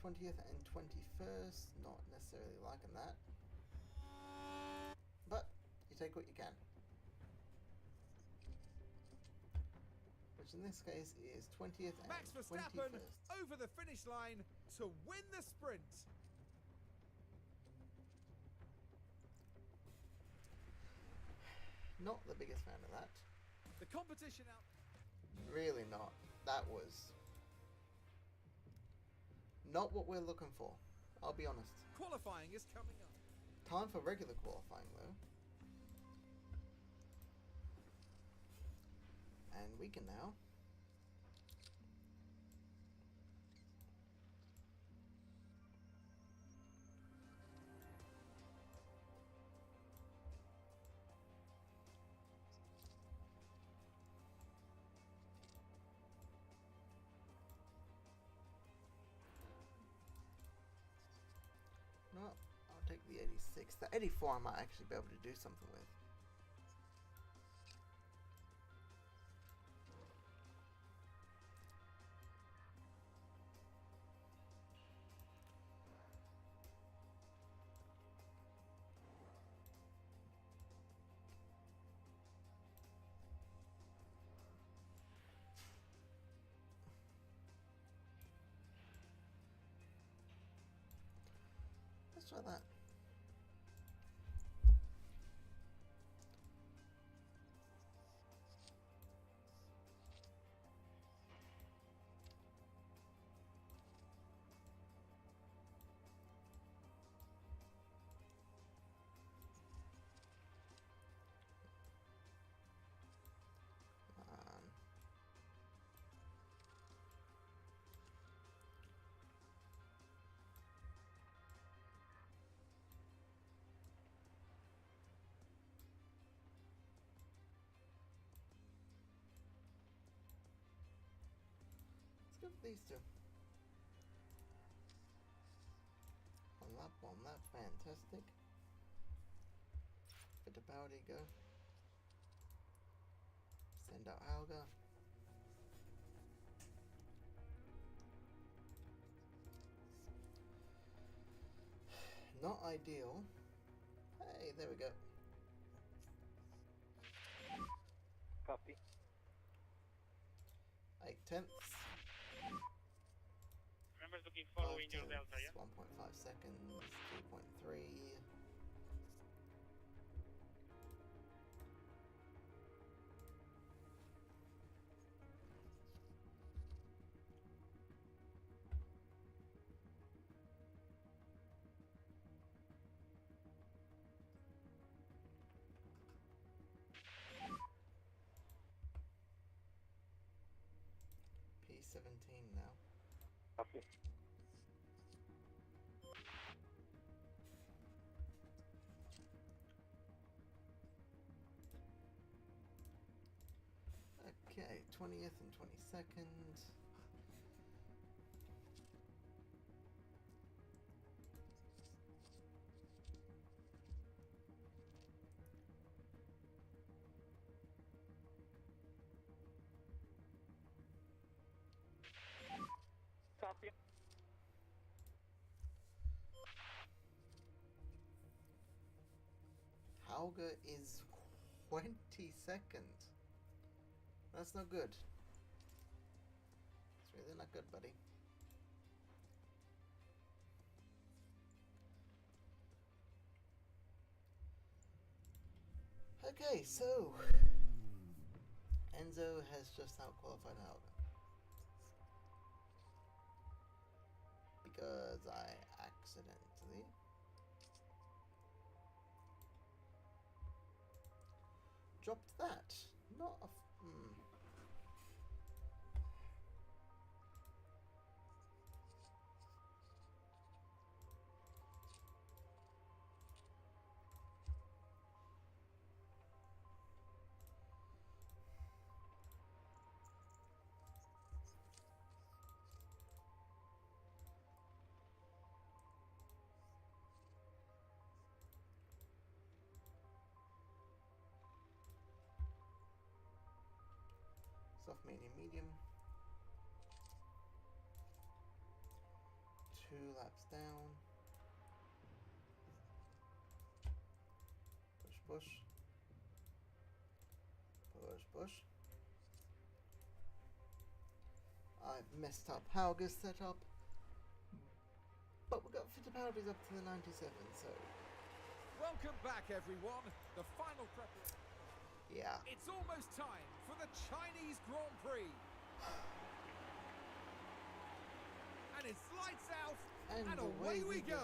S1: 20th and 21st, not necessarily liking that. But you take what you can. Which in this case is 20th and
S2: Max Verstappen
S1: 21st.
S2: over the finish line to win the sprint.
S1: Not the biggest fan of that.
S2: The competition out.
S1: Really not. That was not what we're looking for. I'll be honest.
S2: Qualifying is coming up.
S1: Time for regular qualifying though. And we can now no, I'll take the 86. The 84 I might actually be able to do something with. Let's try that. Let's go for these two. On lap on that. Fantastic. Fittipaldi go. Send out Hauger. Not ideal. Hey, there we go.
S4: Copy.
S1: 8/10.
S3: Remember to keep following your
S1: 5/10,
S3: delta, yeah?
S1: 1.5 seconds. 2.3. P17 now.
S4: Copy.
S1: Okay, 20th and 22nd.
S4: Copy.
S1: Hauger is 22nd. That's not good. It's really not good, buddy. Okay, so Enzo has just outqualified Hauger. Because I accidentally dropped that. Not a soft, medium, medium. 2 laps down. Push, push. Push, push. I've messed up Hauger's setup. But we got Fittipaldi's up to the 97, so
S2: Welcome back, everyone. The final preparation.
S1: yeah.
S2: It's almost time for the Chinese Grand Prix. And it's lights out, and away we go.
S1: Come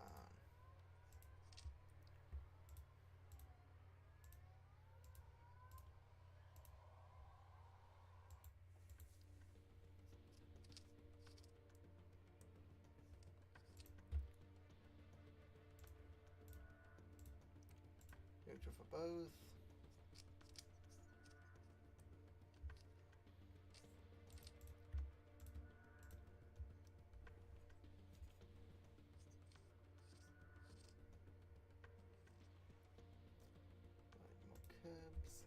S1: on. Neutral for both. Right, more curbs.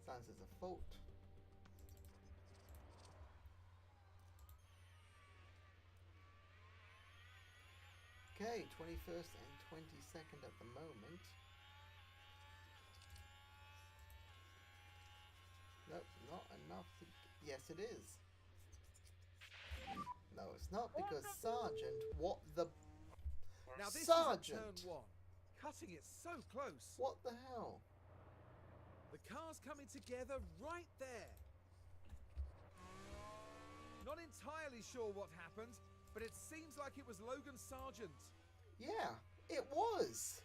S1: Signs as a fault. Okay, 21st and 22nd at the moment. Nope, not enough to... Yes, it is. No, it's not, because Sergeant... What the...
S2: Now this
S1: Sergeant!
S2: is at turn 1. Cutting it so close.
S1: What the hell?
S2: The cars coming together right there. Not entirely sure what happened, but it seems like it was Logan Sargent.
S1: Yeah, it was!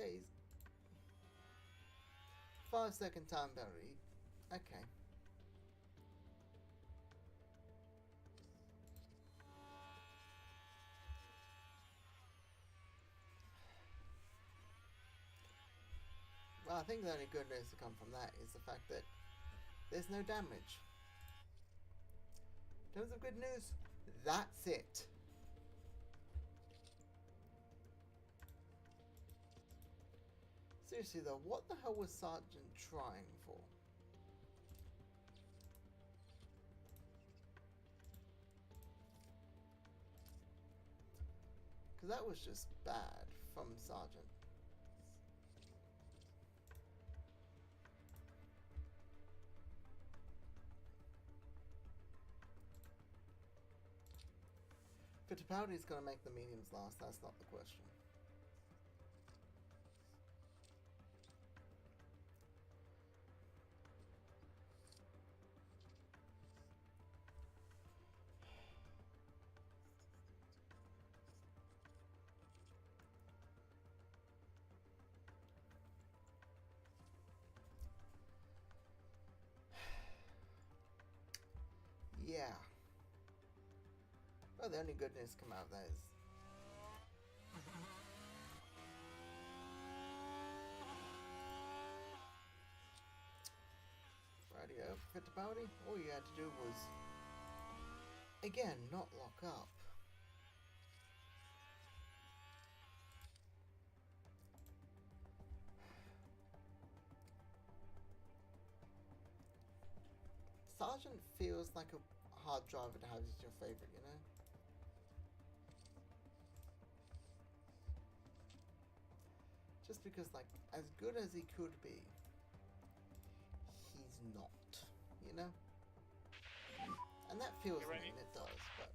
S1: Okay. 5-second time penalty. Okay. Well, I think the only good news to come from that is the fact that there's no damage. In terms of good news, that's it. Seriously though, what the hell was Sergeant trying for? Because that was just bad from Sergeant. Fittipaldi's going to make the mediums last, that's not the question. Yeah. Well, the only good news come out of that is radio Fittipaldi. All you had to do was, again, not lock up. Sergeant feels like a hard driver to have as your favorite, you know? Just because, like, as good as he could be, he's not, you know? And that feels mean, it does, but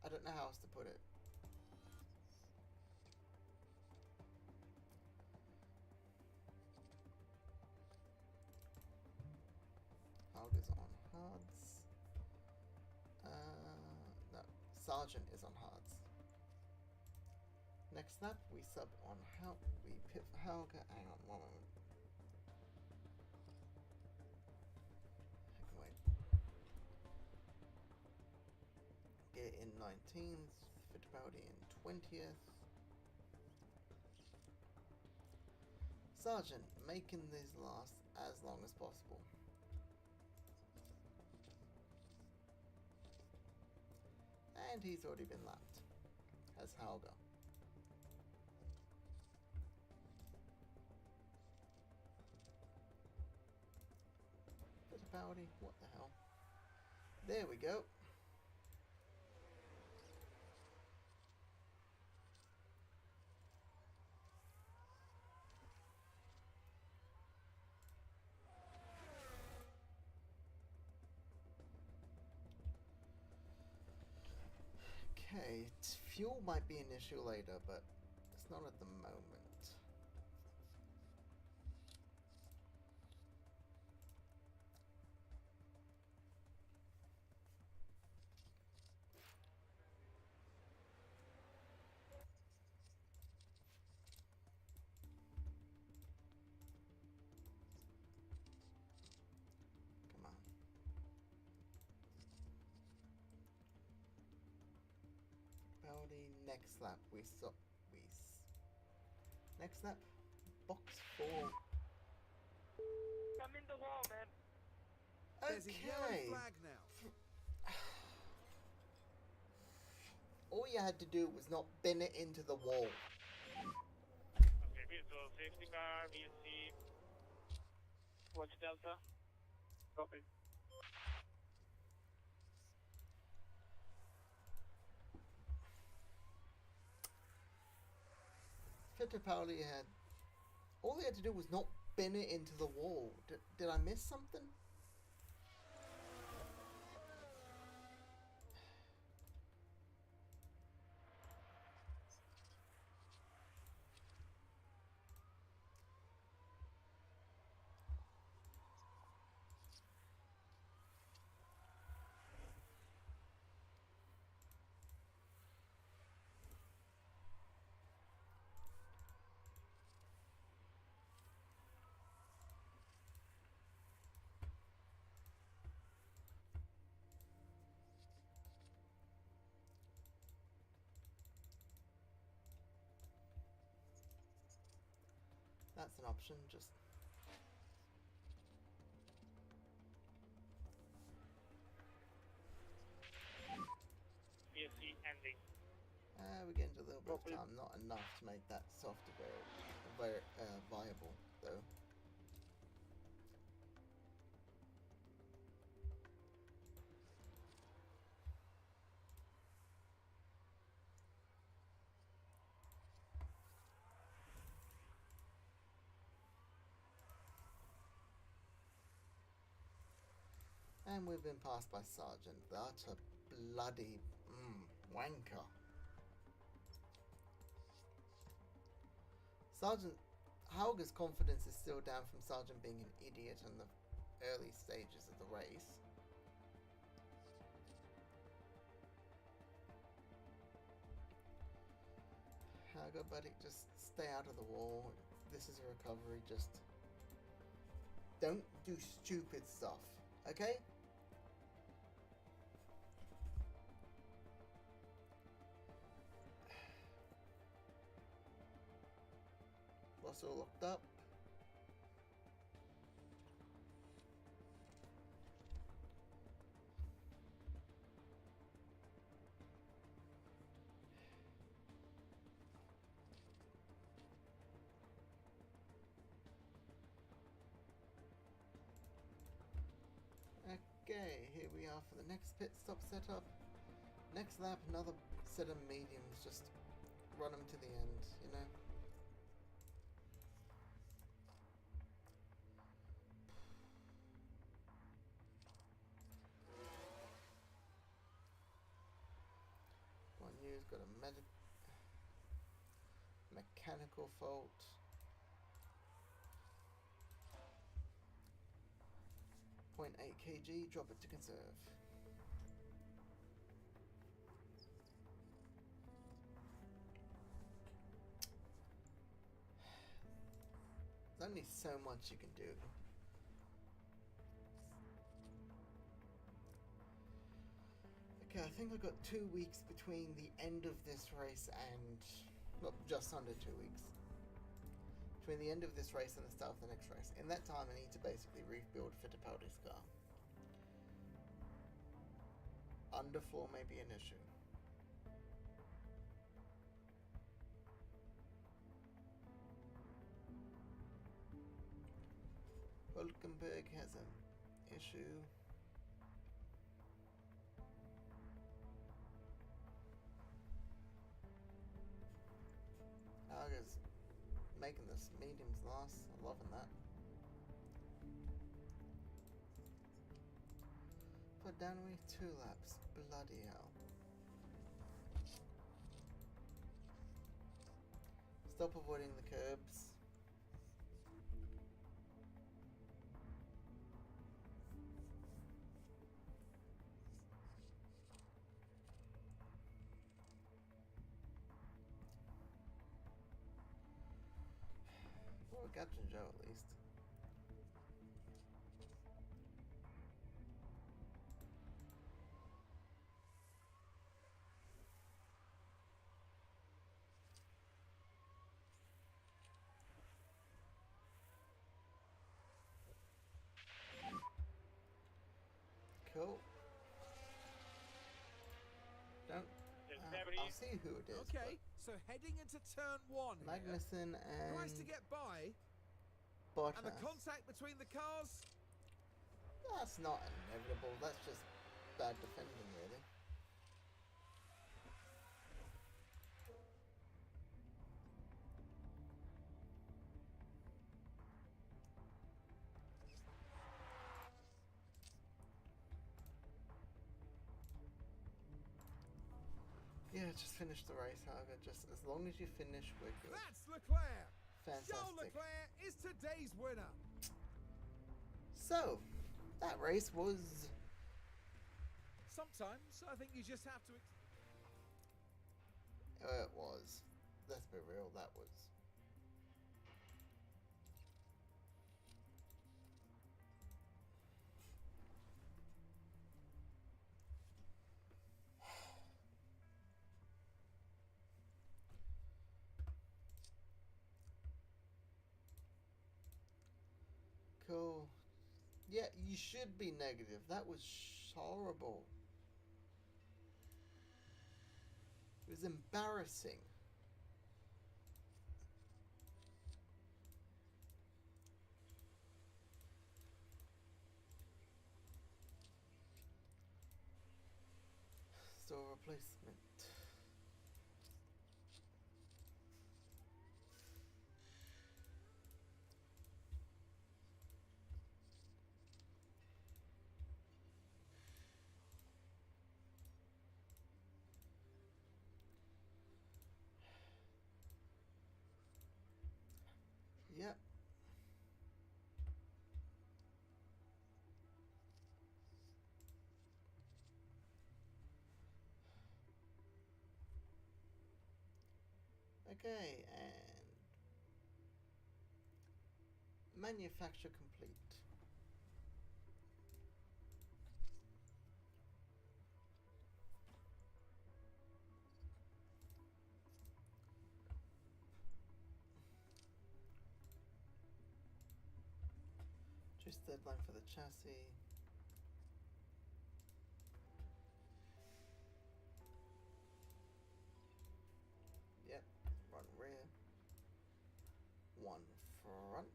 S1: I don't know how else to put it. Helga's on hards. No, Sergeant is on hards. Next snap, we sub on we pit for Helga. Hang on, one moment. Wait. Get in 19th, Fittipaldi in 20th. Sergeant making these last as long as possible. And he's already been lapped as Helga. Fittipaldi, what the hell? There we go. Okay, fuel might be an issue later, but it's not at the moment. Come on. Next lap, next lap, box 4.
S4: I'm in the wall, man.
S2: There's a yellow
S1: Okay.
S2: flag now.
S1: All you had to do was not bin it into the wall.
S3: Okay, visual safety car, VC. Watch Delta. Copy.
S1: Fittipaldi had... All he had to do was not bin it into the wall. Did I miss something? That's an option. Just
S3: VSC ending.
S1: we get into a little bit of time. Not enough to make that software viable, though. And we've been passed by Sergeant. That's a bloody wanker. Sergeant Hauger's confidence is still down from Sergeant being an idiot in the early stages of the race. Hauger, buddy, just stay out of the war. This is a recovery. Just don't do stupid stuff, okay? Russell locked up. Okay, here we are for the next pit stop setup. Next lap, another set of mediums. Just run them to the end, you know. Guanyu's got a mechanical fault. 0.8 kg, drop it to conserve. There's only so much you can do. Okay, I think I've got 2 weeks between the end of this race and, well, just under 2 weeks. Between the end of this race and the start of the next race. In that time, I need to basically rebuild Fittipaldi's car. Underfloor may be an issue. Hulkenberg has an issue. Hauger's making this mediums last. I'm loving that. Put down we 2 laps. Bloody hell. Stop avoiding the curbs. Well, we got Joe at least. Cool. Don't. I'll see who it is.
S2: Okay, so heading into turn 1 here.
S1: Magnussen and
S2: Tries to get by,
S1: Bottas.
S2: and the contact between the cars.
S1: That's not inevitable. That's just bad defending, really. Yeah, just finish the race, however. Just as long as you finish, we're good.
S2: That's Leclerc.
S1: Fantastic.
S2: Charles Leclerc is today's winner.
S1: So, that race was...
S2: Sometimes I think you just have to...
S1: It was. Let's be real, that was. Yeah, you should be negative. That was horrible. It was embarrassing. Store replacement. Yep. Okay, and manufacture complete. Just deadline for the chassis. Yep, one rear, one front.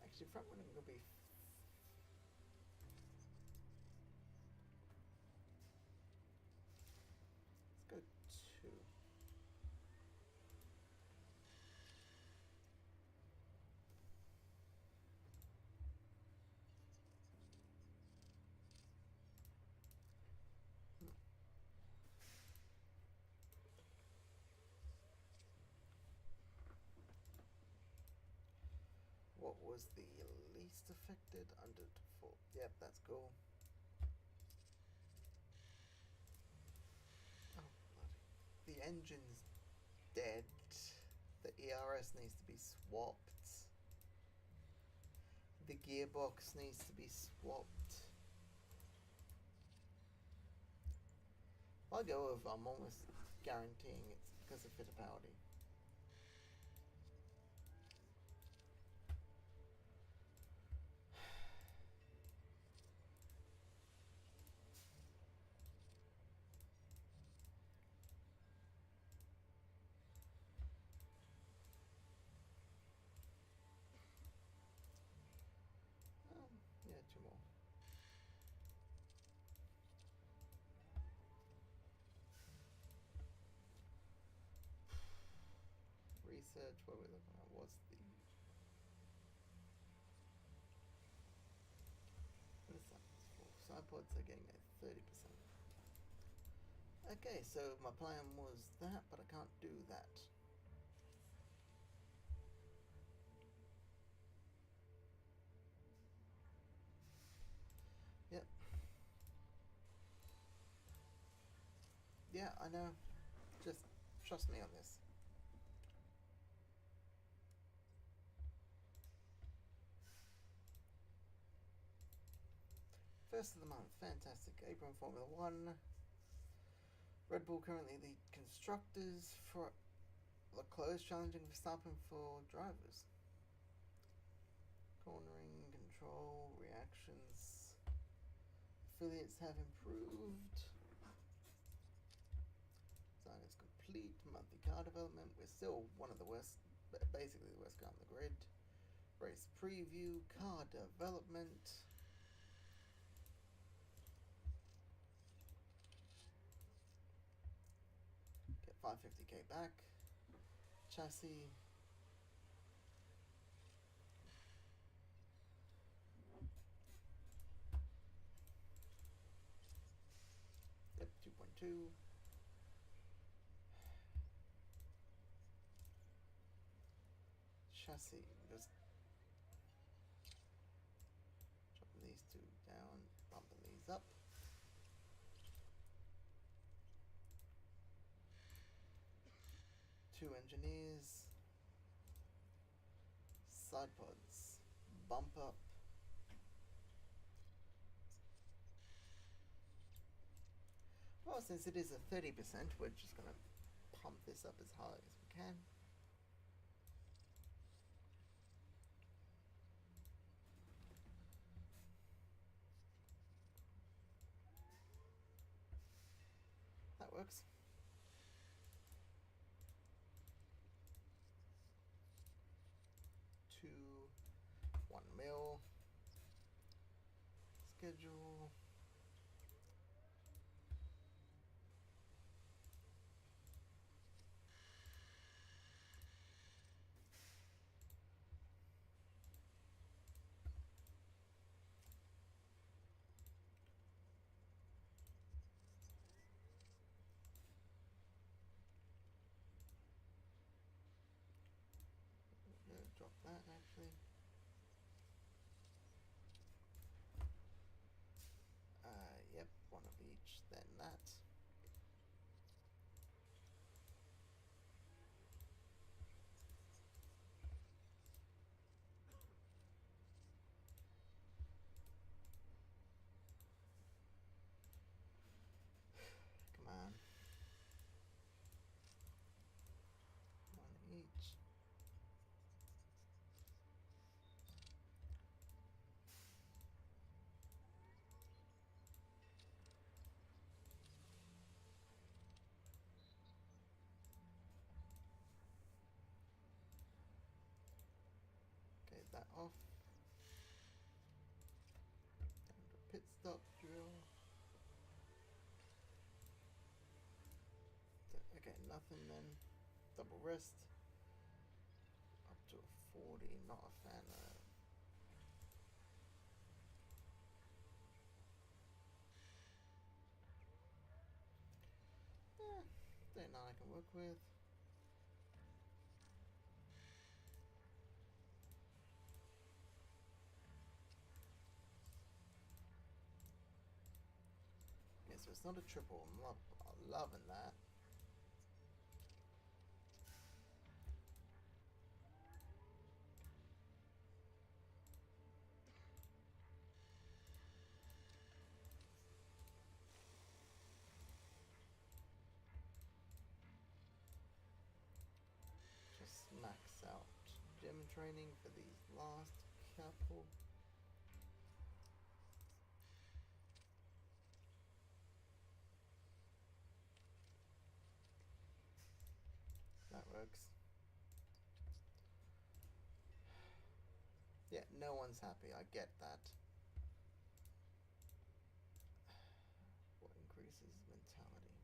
S1: Actually, front one will be. Let's go two. What was the least affected? Under default. Yep, that's cool. Oh, bloody. The engine's dead. The ERS needs to be swapped. The gearbox needs to be swapped. If I go over, I'm almost guaranteeing it's because of Fittipaldi. Yeah, two more. Research, what we're looking at, what's the... What is that for? Sidepods are getting a 30%. Okay, so my plan was that, but I can't do that. Yep. Yeah, I know. Just trust me on this. First of the month, fantastic. April Formula One. Red Bull currently the constructors for Leclerc challenging Verstappen for drivers. Cornering, control, reactions. Affiliates have improved. Design is complete. Monthly car development. We're still one of the worst, basically the worst car on the grid. Race preview, car development. Get 550k back. Chassis. Yep, 2.2. Chassis, just dropping these two down, bumping these up. Two engineers. Side pods, bump up. Well, since it is a 30%, we're just gonna pump this up as high as we can. works. Two, 1 mil. Schedule. Drop that actually. Yep, 1 of each, then that. Come on. 1 each. Okay, that off. Time to pit stop drill. Okay, nothing then. Double rest. Up to a 40, not a fan of. Eh, 39 I can work with. Okay, so it's not a triple. I'm loving that. Just max out gym training for these last couple. That works. Yeah, no one's happy. I get that. What increases mentality?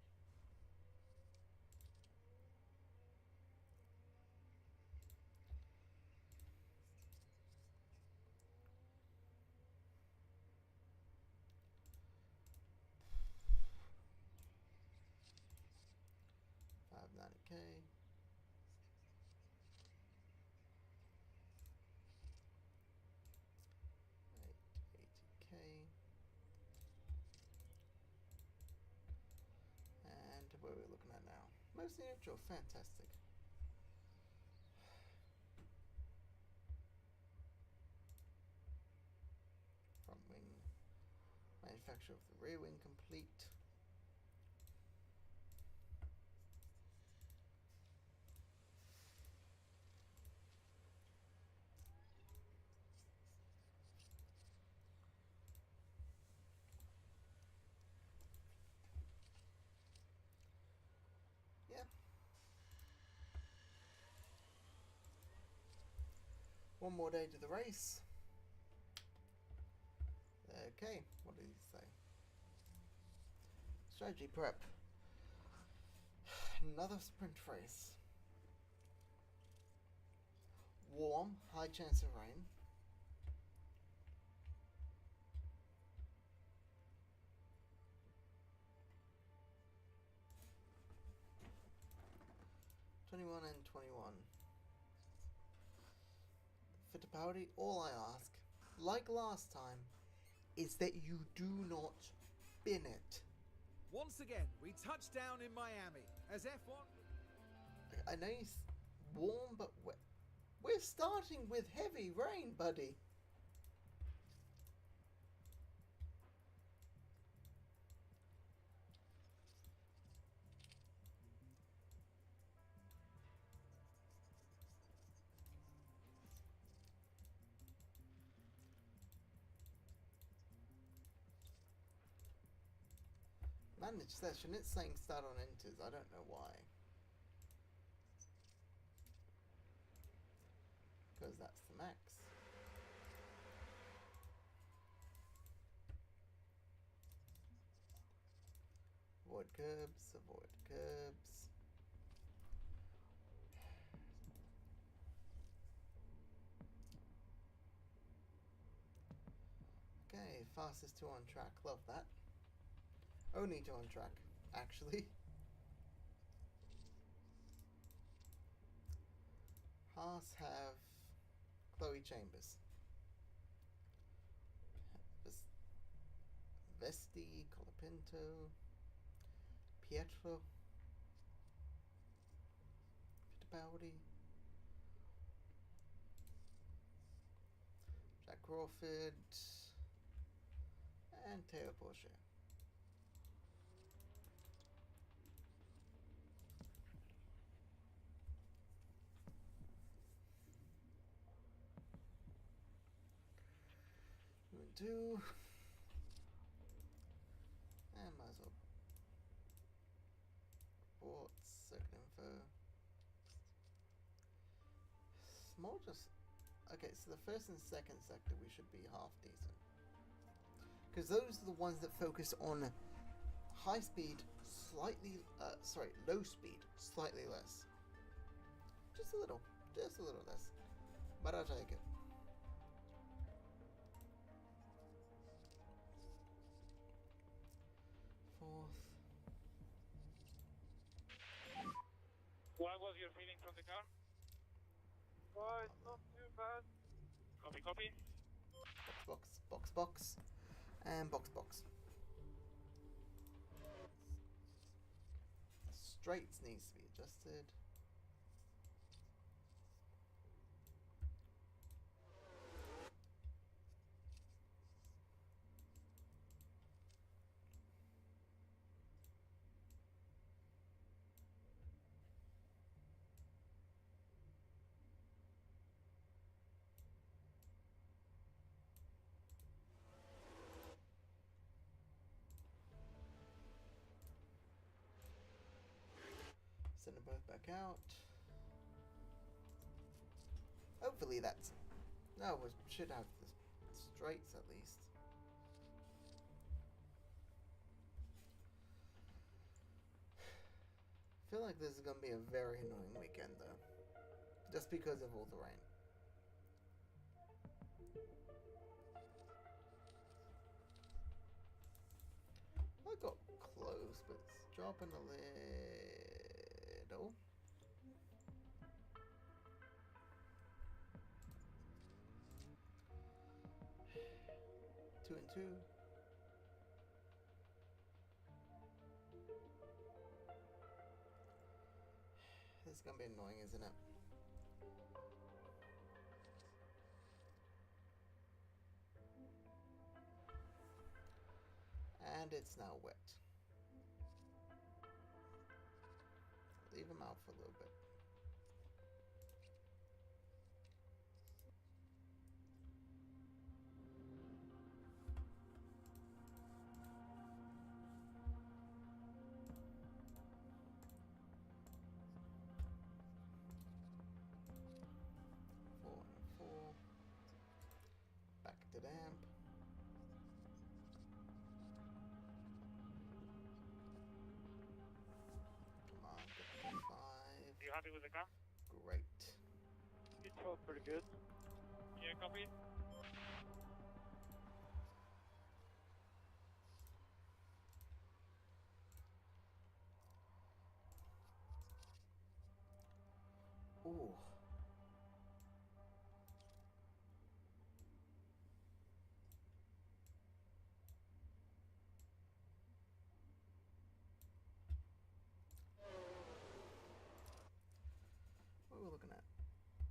S1: $590K. 80K. And what are we looking at now? Mostly neutral. Fantastic. Front wing. Manufacture of the rear wing complete. Yeah. One more day to the race. Okay, what did he say? Strategy prep. Another sprint race. Warm, high chance of rain. '21 and 21. Fittipaldi, all I ask, like last time, is that you do not bin it.
S2: Once again, we touch down in Miami as F1.
S1: I know it's warm, but we're starting with heavy rain, buddy. Manage session, it's saying start on enters, I don't know why. Because that's the max. Avoid curbs, avoid curbs. Okay, fastest 2 on track, love that. Only 2 on track, actually. Haas have Chloe Chambers. Vesti, Colapinto, Pietro, Fittipaldi, Jack Crawford, and Teo Porsche. Two. And might as well. Ports, second info. Small just. Okay, so the first and second sector we should be half decent. Because those are the ones that focus on high speed, low speed, slightly less. Just a little less. But I'll take it. Fourth.
S3: What was your feeling from the car?
S4: Oh, it's not too bad.
S3: Copy, copy.
S1: Box, and box. Straights needs to be adjusted. Send them both back out. Hopefully that's... No, we should have the straights at least. I feel like this is going to be a very annoying weekend though. Just because of all the rain. I got close, but it's dropping a little. Two and two. This is gonna be annoying, isn't it? And it's now wet. Leave him out for a little bit. Four. Back to damp. Come on, get to 5.
S3: You happy with the car?
S1: Great.
S4: It felt pretty good.
S3: Yeah, copy.
S1: Ooh. What are we looking at?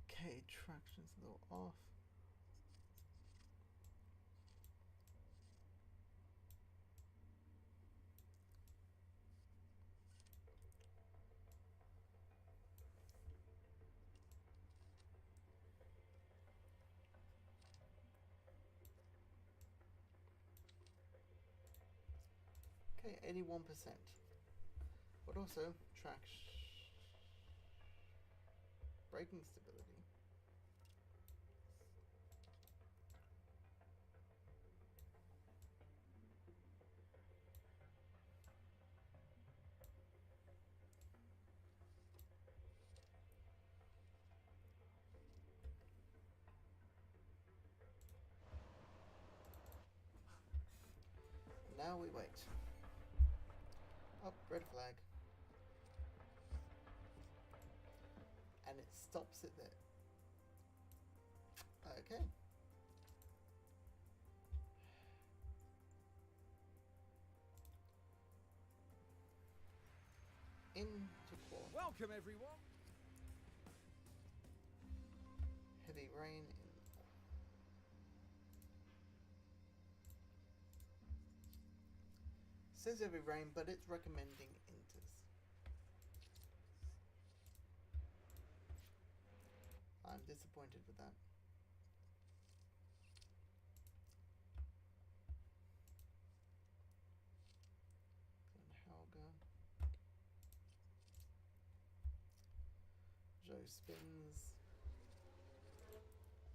S1: Okay, traction's a little off. Okay, 81%. But also, braking stability. Now we wait. Up, red flag. And it stops it there. Okay. Into quad.
S2: Welcome, everyone.
S1: Heavy rain. Says heavy rain, but it's recommending inters. I'm disappointed with that. Helga. Joe spins.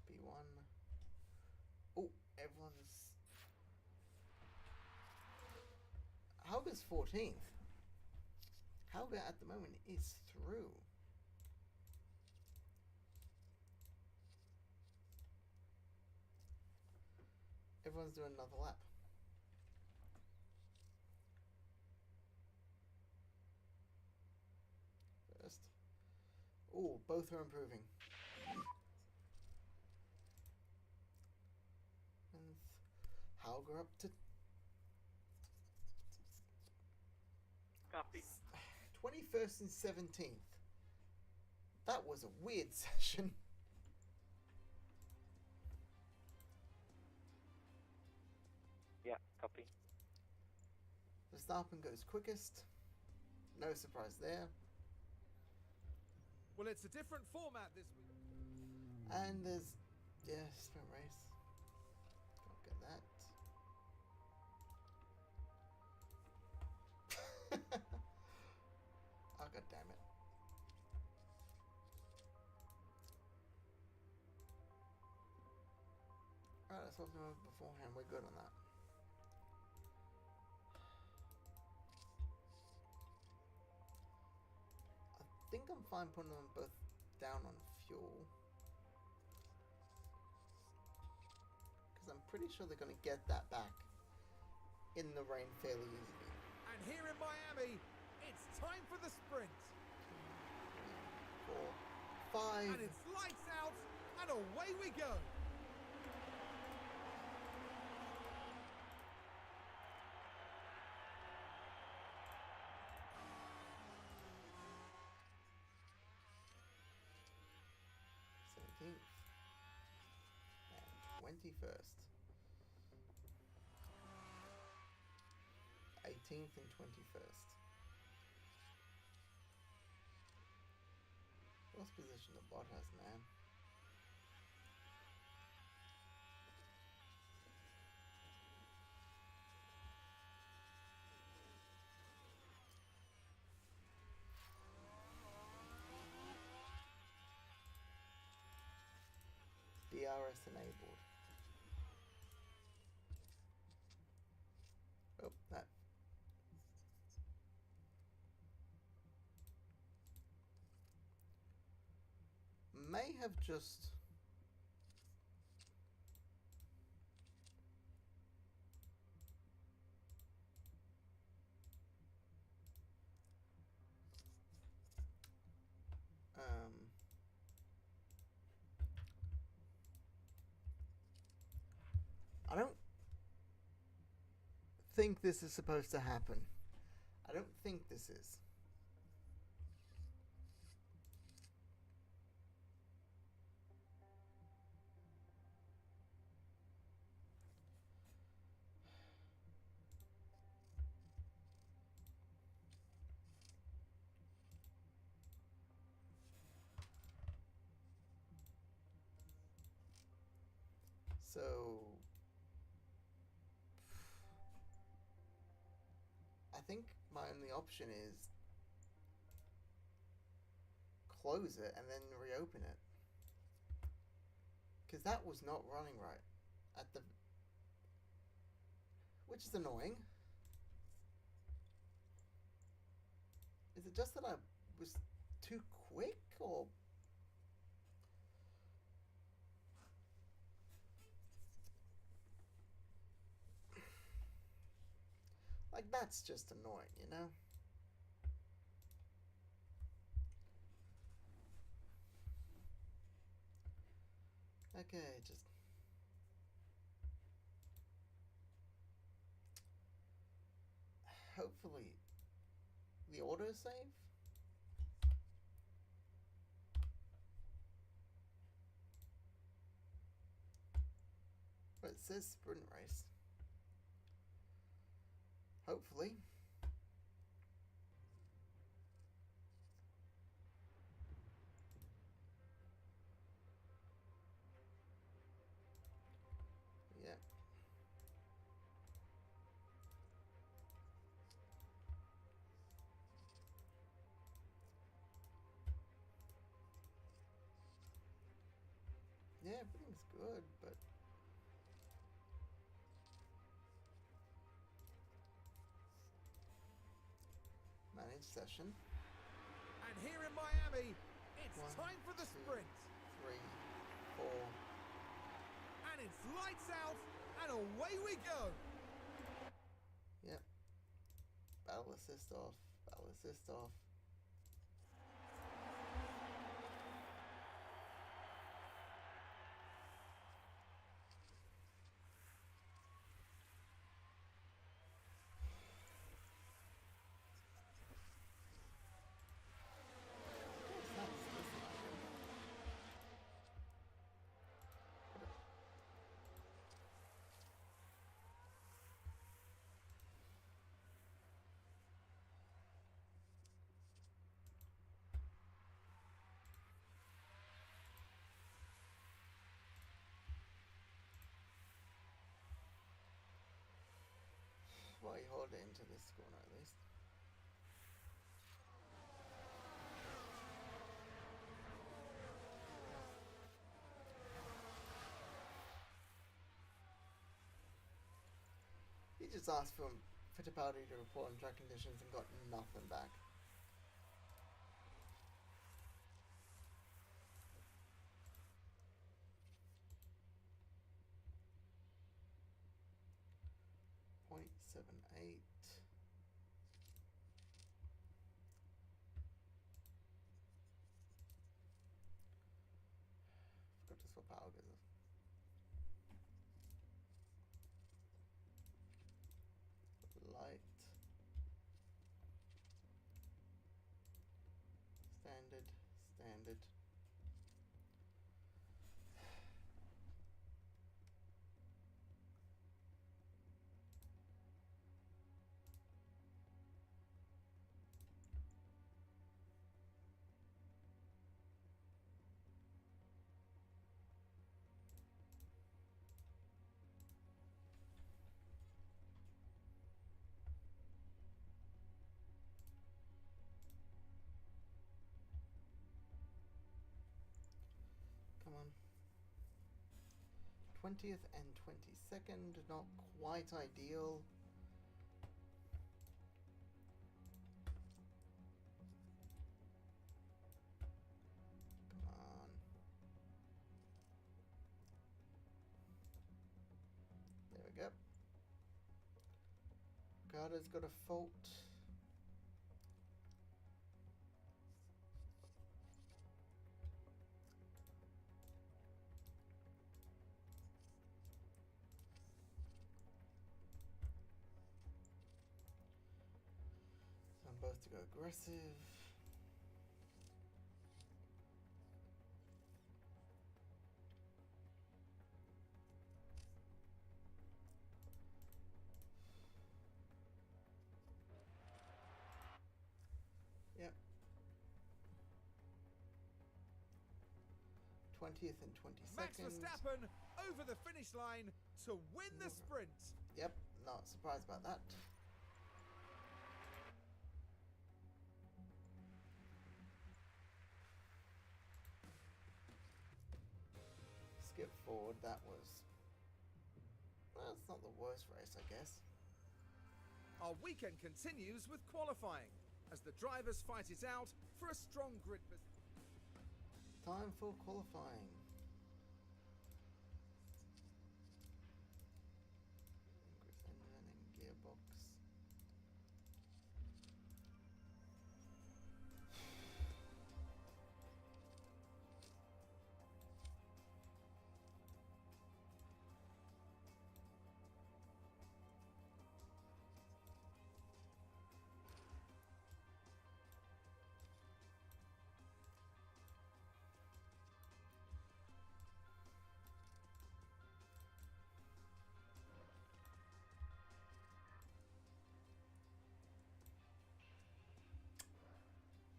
S1: B1. Oh, everyone's... Helga's 14th. Helga at the moment is through. Everyone's doing another lap. First. Oh, both are improving. And Helga up to
S4: Copy.
S1: 21st and 17th. That was a weird session.
S4: Yeah, copy.
S1: Verstappen goes quickest. No surprise there.
S2: Well, it's a different format this week.
S1: And there's, yeah, sprint race. Can't get that. Oh, god damn it. Alright, let's swap them over beforehand. We're good on that. I think I'm fine putting them both down on fuel. Because I'm pretty sure they're going to get that back in the rain fairly easily.
S2: And here in Miami, it's time for the sprint.
S1: 4, 5.
S2: And it's lights out, and away we go.
S1: And 21st. 18th and 21st. Lost position of Bottas, man. DRS enabled. Oh, that. May have just... I don't think this is supposed to happen. I don't think this is. So think my only option is close it and then reopen it. Because that was not running right at the... Which is annoying. Is it just that I was too quick, or... Like, that's just annoying, you know? Okay, just... Hopefully, the autosave? But it says sprint race. Hopefully. Yeah. Yeah, everything's good, but... Manage session.
S2: And here in Miami, it's
S1: 1,
S2: time for the
S1: 2,
S2: sprint.
S1: 3, 4.
S2: And it's lights out, and away we go.
S1: Yep. Battle assist off. Battle assist off. Well, you hold it into this corner at least. He just asked for Fittipaldi to report on track conditions and got nothing back. .78. Forgot to swap out again. Light. Standard. Standard. Come on. 20th and 22nd, not quite ideal. Come on. There we go. Ricardo's got a fault. Both to go aggressive. Yep. 20th and 22nd.
S2: Max Verstappen over the finish line to win the sprint.
S1: Yep, not surprised about that. skip forward. That was... Well, it's not the worst race, I guess.
S2: Our weekend continues with qualifying as the drivers fight it out for a strong grid position.
S1: Time for qualifying. Engine and gearbox.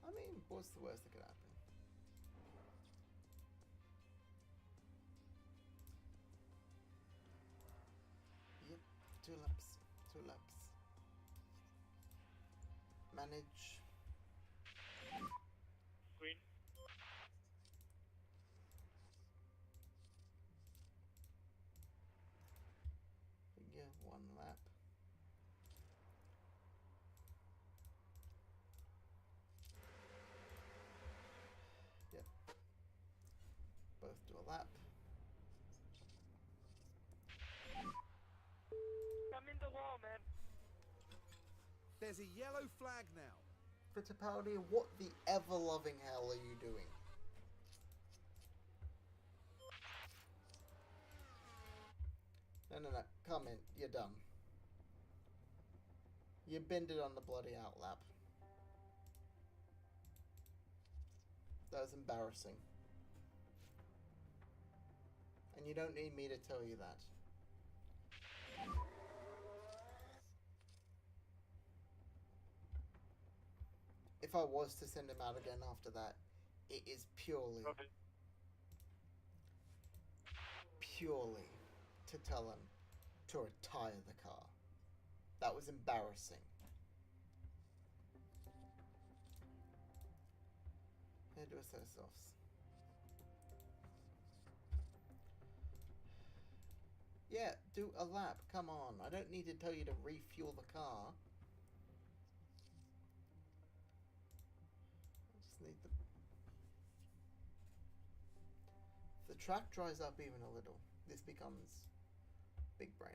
S1: I mean, what's the worst that could happen? Yep, 2 laps. 2 laps. Manage.
S3: Green.
S1: Figure 1 lap. Yep. Both do a lap.
S4: I'm in the wall, man.
S2: There's a yellow flag now.
S1: Fittipaldi, what the ever-loving hell are you doing? No, come in, you're done. You binned it on the bloody outlap. That was embarrassing. And you don't need me to tell you that. If I was to send him out again after that, it is purely to tell him to retire the car. That was embarrassing. Here, do a set of softs. Yeah, do a lap. Come on. I don't need to tell you to refuel the car. I just need the track dries up even a little. This becomes big brain.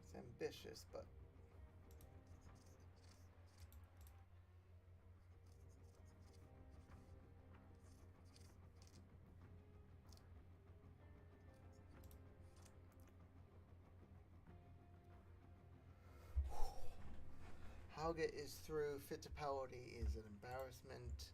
S1: It's ambitious, but Hauger is through. Fittipaldi is an embarrassment.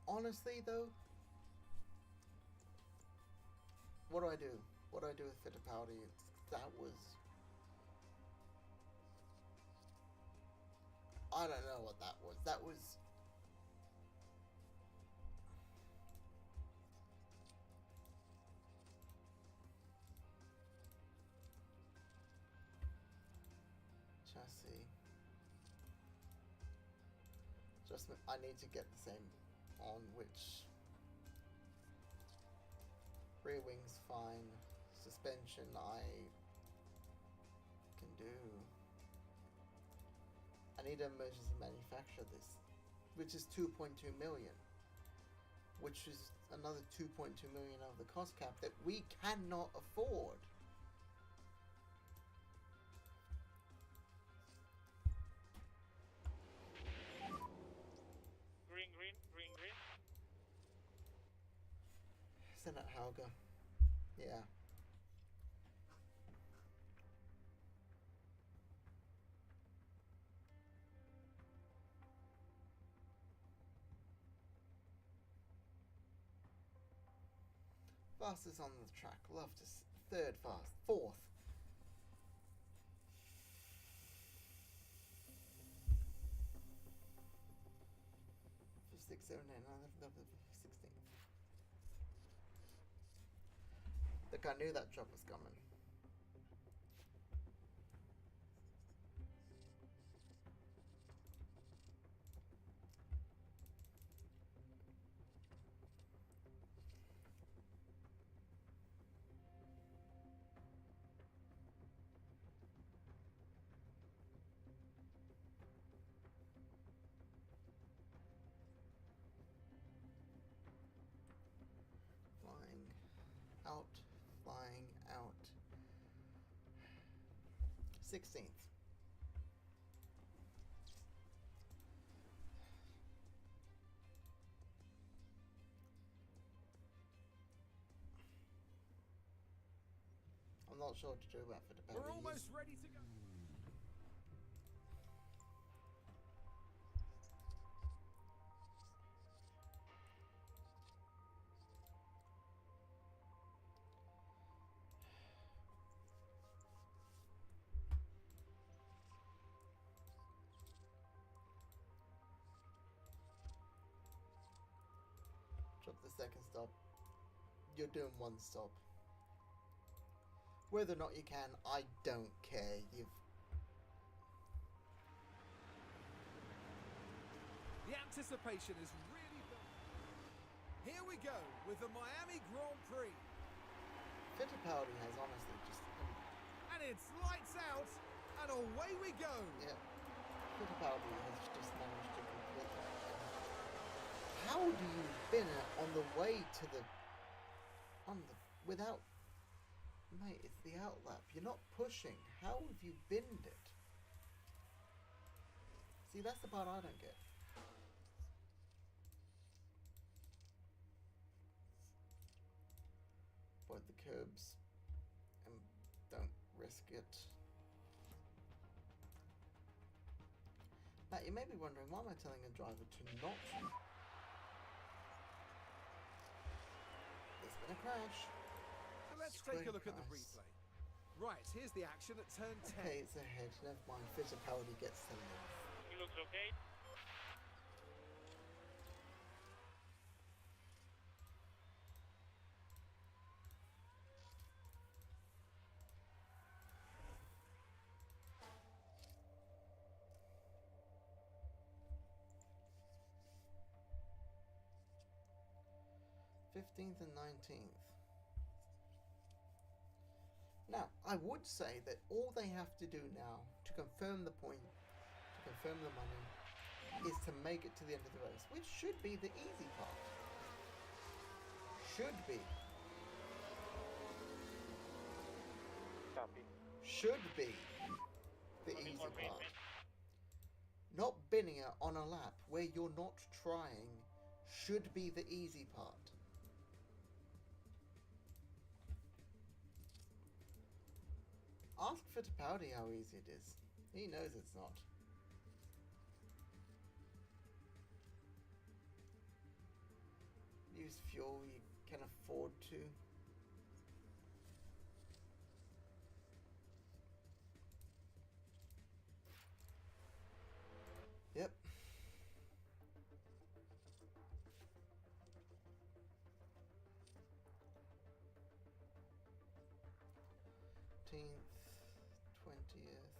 S1: Honestly, though, what do I do? What do I do with Fittipaldi? That was... I don't know what that was. That was... Chassis. Adjustment. I need to get the same on, which... Rear wing's fine. Suspension I can do. I need to emergency manufacture this, which is 2.2 million, which is another 2.2 million of the cost cap that we cannot afford.
S3: Green, green, green, green.
S1: Send out Hauger. Yeah. Fastest on the track. Love to third fast. Fourth. Six, seven, eight, 9, 16. Look, I knew that drop was coming. Flying out. 16th. I'm not sure what to do about Fittipaldi.
S2: We're almost ready to go.
S1: Drop the second stop. You're doing one stop. Whether or not you can, I don't care.
S2: The anticipation is really building. Here we go with the Miami Grand Prix.
S1: Fittipaldi has honestly just...
S2: And it's lights out, and away we go.
S1: Yeah. Fittipaldi has just managed to completely... How do you bin it on the way to the... without... Mate, it's the outlap. You're not pushing. How have you binned it? See, that's the part I don't get. Avoid the curbs. And don't risk it. Now, you may be wondering, why am I telling a driver to not... There's been a crash.
S2: So let's take a look at the replay. Right, here's the action at turn 10.
S1: Okay, it's ahead. Never mind. Fittipaldi gets the lead.
S3: He looks okay.
S1: th and 19th. Now, I would say that all they have to do now to confirm the point, to confirm the money, is to make it to the end of the race, which should be the easy part. Should be.
S3: Copy.
S1: Should be the easy part. Not binning it on a lap where you're not trying should be the easy part. Ask Fittipaldi how easy it is. He knows it's not. Use fuel you can afford to. Yep. th, 20th.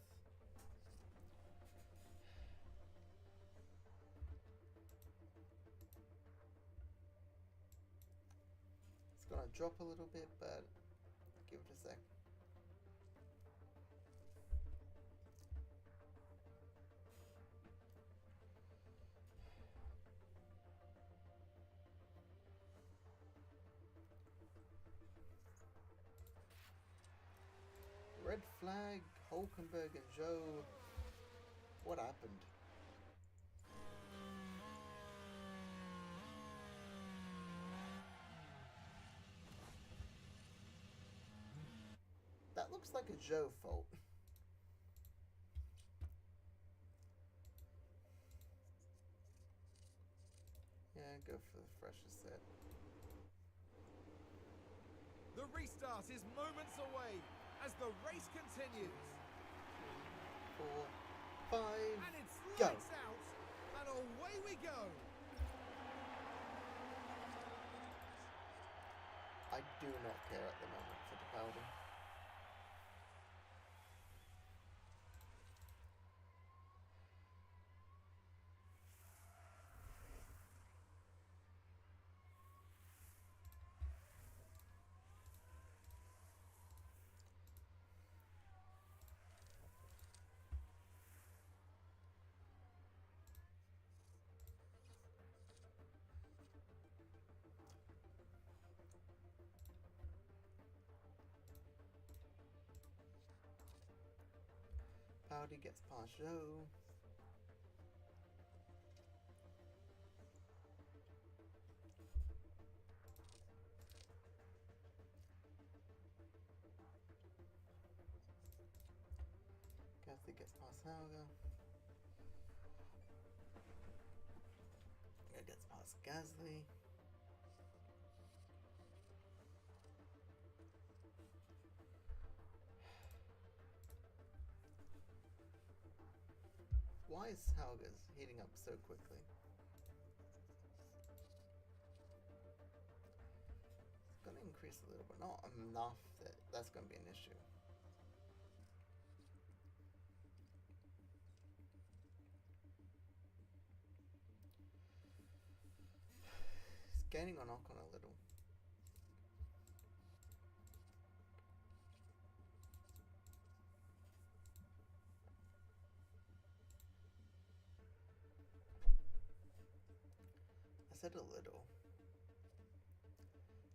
S1: It's gonna drop a little bit, but give it a sec. Red flag, Hulkenberg and Joe. What happened? That looks like a Joe fault. Yeah, go for the fresher set.
S2: The restart is moments away as the race continues.
S1: 4, 5,
S2: And it's
S1: go.
S2: lights out, and away we go.
S1: I do not care at the moment for Fittipaldi. Fittipaldi gets past Joe. Gasly gets past Hauger. It gets past Gasly. Why is Hauger's heating up so quickly? It's going to increase a little, but not enough that that's going to be an issue. It's gaining on Ocon a little. I said a little.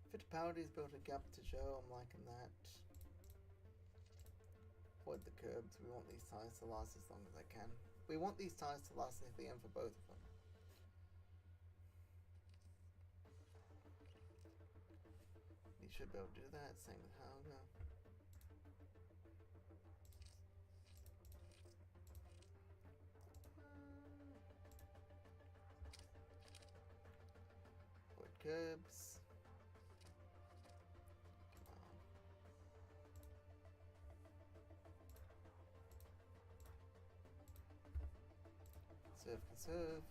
S1: Fittipaldi's built a gap to Joe. I'm liking that. Avoid the curbs. We want these tyres to last as long as I can. We want these tyres to last at the end for both of them. You should be able to do that. Same with Hauger. Avoid curbs. Come on. Conserve, conserve.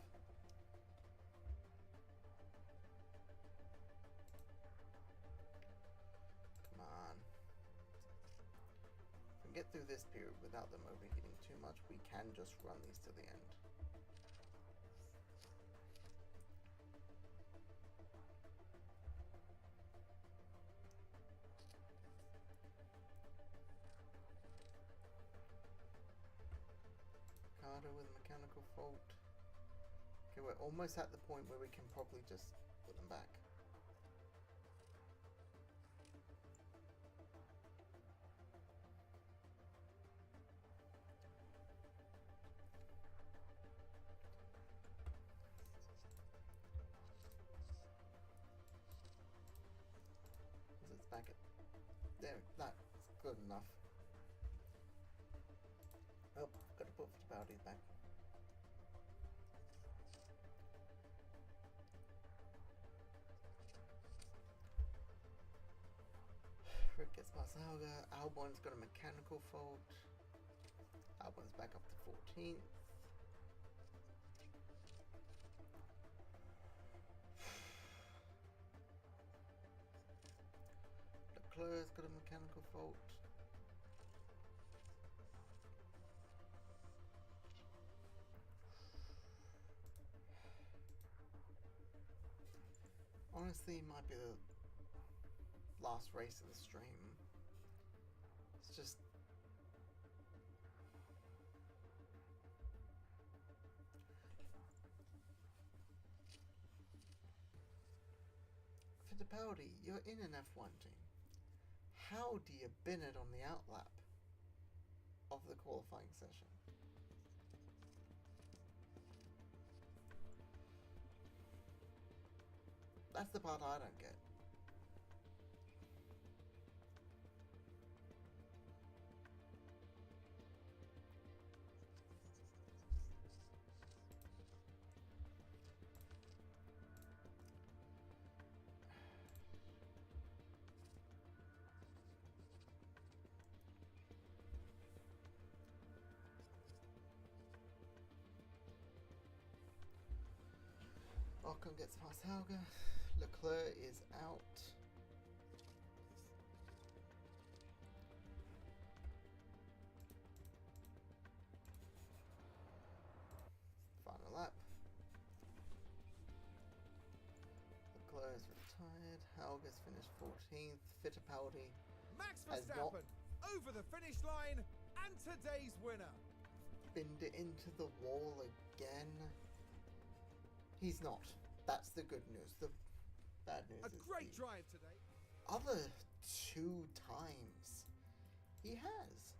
S1: Come on. If we get through this period without them overheating too much, we can just run these to the end. Ricardo with a mechanical fault. Okay, we're almost at the point where we can probably just put them back. It's back at there. That's good enough. Oh, gotta put Fittipaldi back. Rick gets past Hauger. Albon's got a mechanical fault. Albon's back up to 14th. Leclerc's got a mechanical fault. Honestly, might be the last race of the stream. It's just Fittipaldi, you're in an F1 team. How do you bin it on the outlap of the qualifying session? That's the part I don't get. Ocon gets past Hauger. Leclerc is out. Final lap. Leclerc is retired. Hauger's finished 14th. Fittipaldi
S2: Max
S1: has not
S2: Verstappen over the finish line and today's winner.
S1: binned it into the wall again. He's not. That's the good news. The bad news
S2: A
S1: is
S2: great
S1: the
S2: drive today.
S1: other 2 times he has.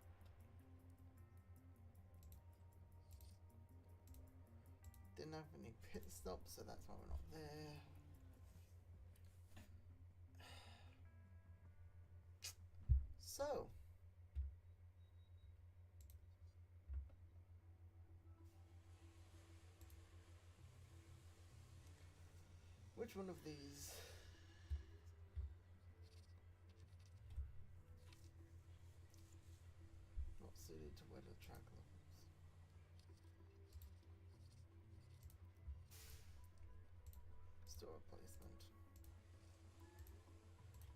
S1: Didn't have any pit stops, so that's why we're not there. So, which one of these not suited to weather track levels? Store replacement.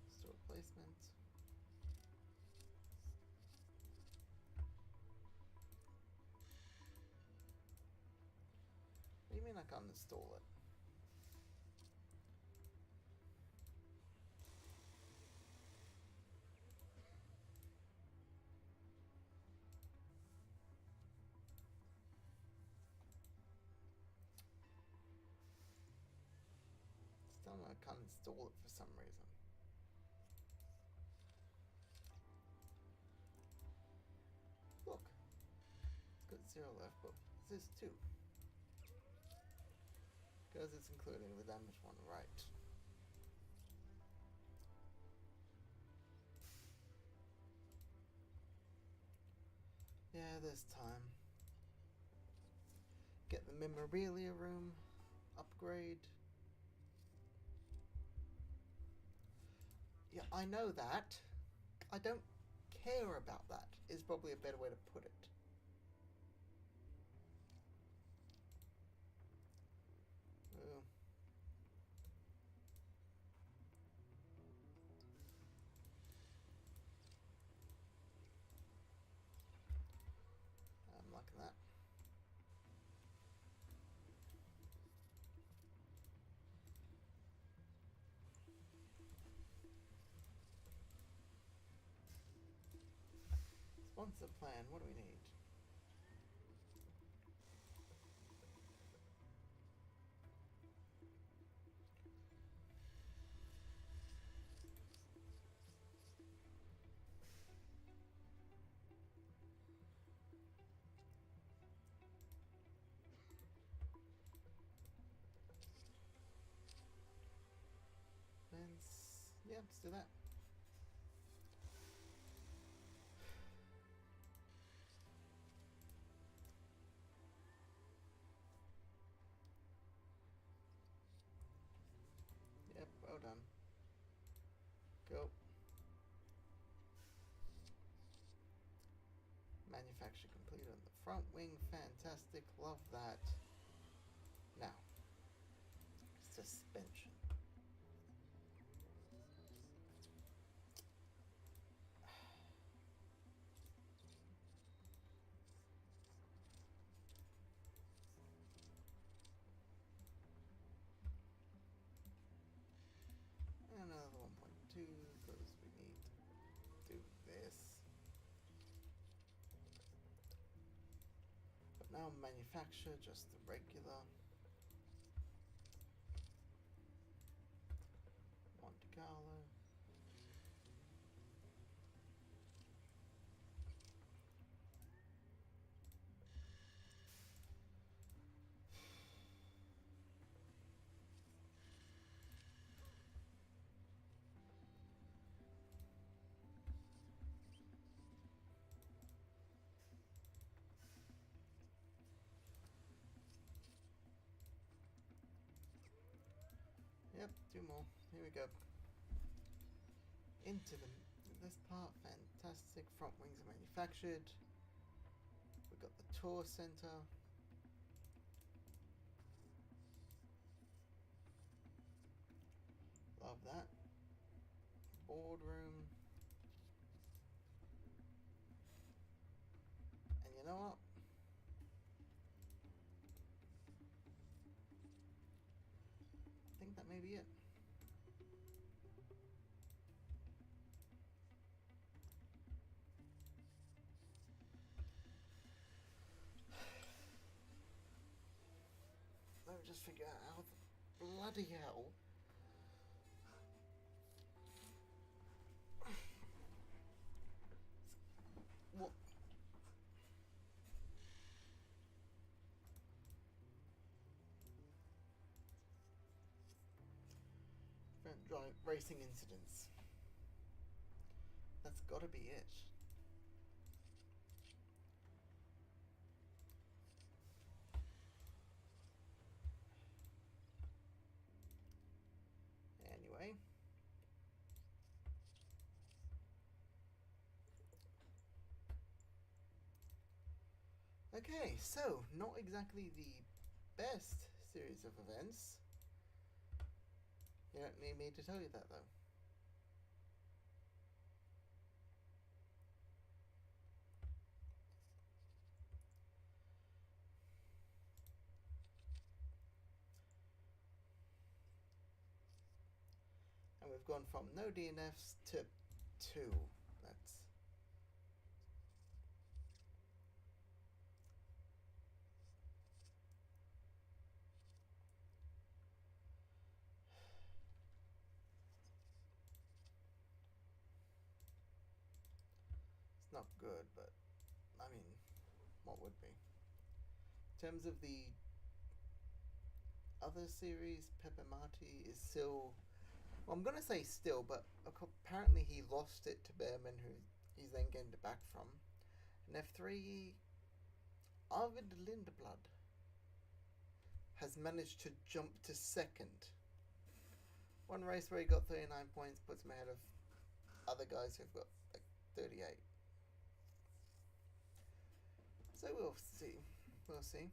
S1: Store replacement. What do you mean I can't install it? Still I can't install it for some reason. Look, it's got 0 left, but this is 2. Because it's including the damaged one, right? Yeah, this time. Get the memorabilia room upgrade. Yeah, I know that. I don't care about that, is probably a better way to put it. Well, I'm liking that. Sponsor plan, what do we need? Yeah, let's do that. Yep, well done. Go. Manufacture complete on the front wing. Fantastic. Love that. Now, suspension. Another 1.2 because we need to do this. But now manufacture just the regular Monte Carlo. Yep, 2 more. Here we go. Into this part. Fantastic. Front wings are manufactured. We've got the tour center. that. Boardroom. And you know what? I think that may be it. Let me just figure out how the bloody hell. What? Prevent racing incidents. That's gotta be it. Anyway. Okay, so not exactly the best series of events. You don't need me to tell you that, though. And we've gone from no DNFs to 2. That's... It's not good, but I mean, what would be? In terms of the other series, Pepe Marti is still, well, I'm gonna say still, but apparently he lost it to Behrman, who he's then gained it back from. And F3, Arvid Lindeblad has managed to jump to second. One race where he got 39 points puts him ahead of other guys who've got like 38. So we'll see. We'll see.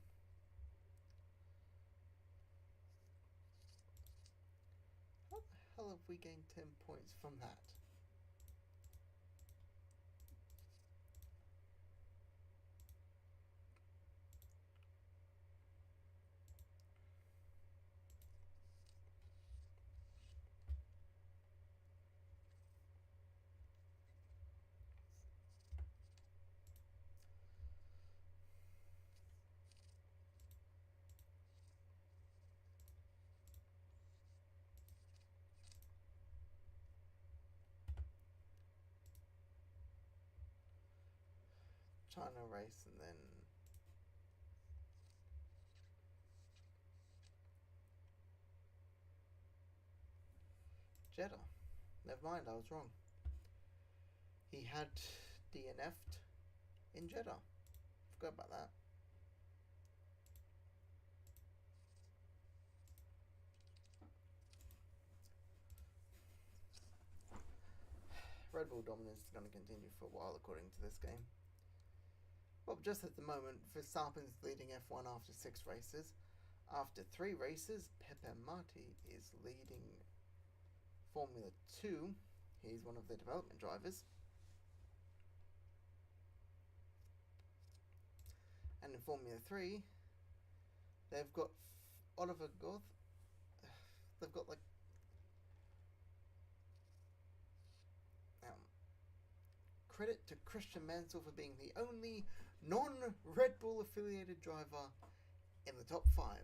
S1: How the hell have we gained 10 points from that? China race and then Jeddah. Never mind, I was wrong. He had DNF'd in Jeddah. Forgot about that. Red Bull dominance is going to continue for a while according to this game. Well, just at the moment, Verstappen's leading F1 after 6 races. After 3 races, Pepe Marti is leading Formula 2. He's one of the development drivers. And in Formula 3, they've got Oliver Goth. They've got like credit to Christian Mansell for being the only non-Red Bull affiliated driver in the top 5.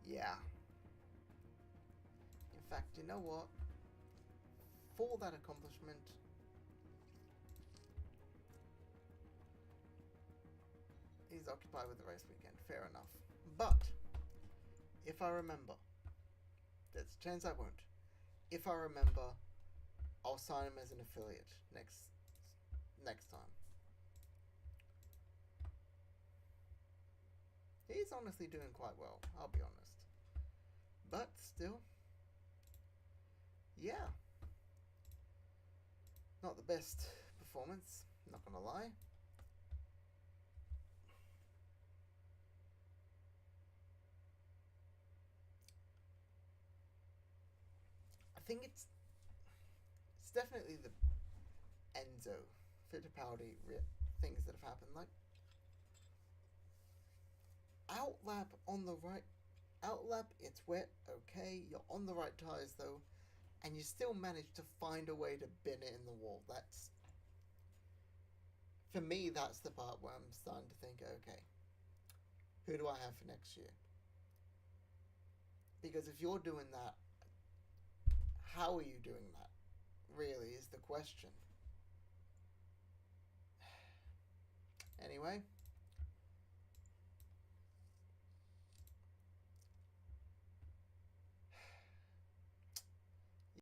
S1: Yeah. In fact, you know what? For that accomplishment, he's occupied with the race weekend. Fair enough. But if I remember, there's a chance I won't. If I remember, I'll sign him as an affiliate next time. He's honestly doing quite well, I'll be honest. But still, yeah. Not the best performance, not gonna lie. think it's definitely the Enzo Fittipaldi things that have happened. Like outlap on the right, outlap, it's wet, okay, you're on the right tyres though, and you still manage to find a way to bin it in the wall. That's, for me, that's the part where I'm starting to think, okay, who do I have for next year? Because if you're doing that, how are you doing that? Really is the question. Anyway,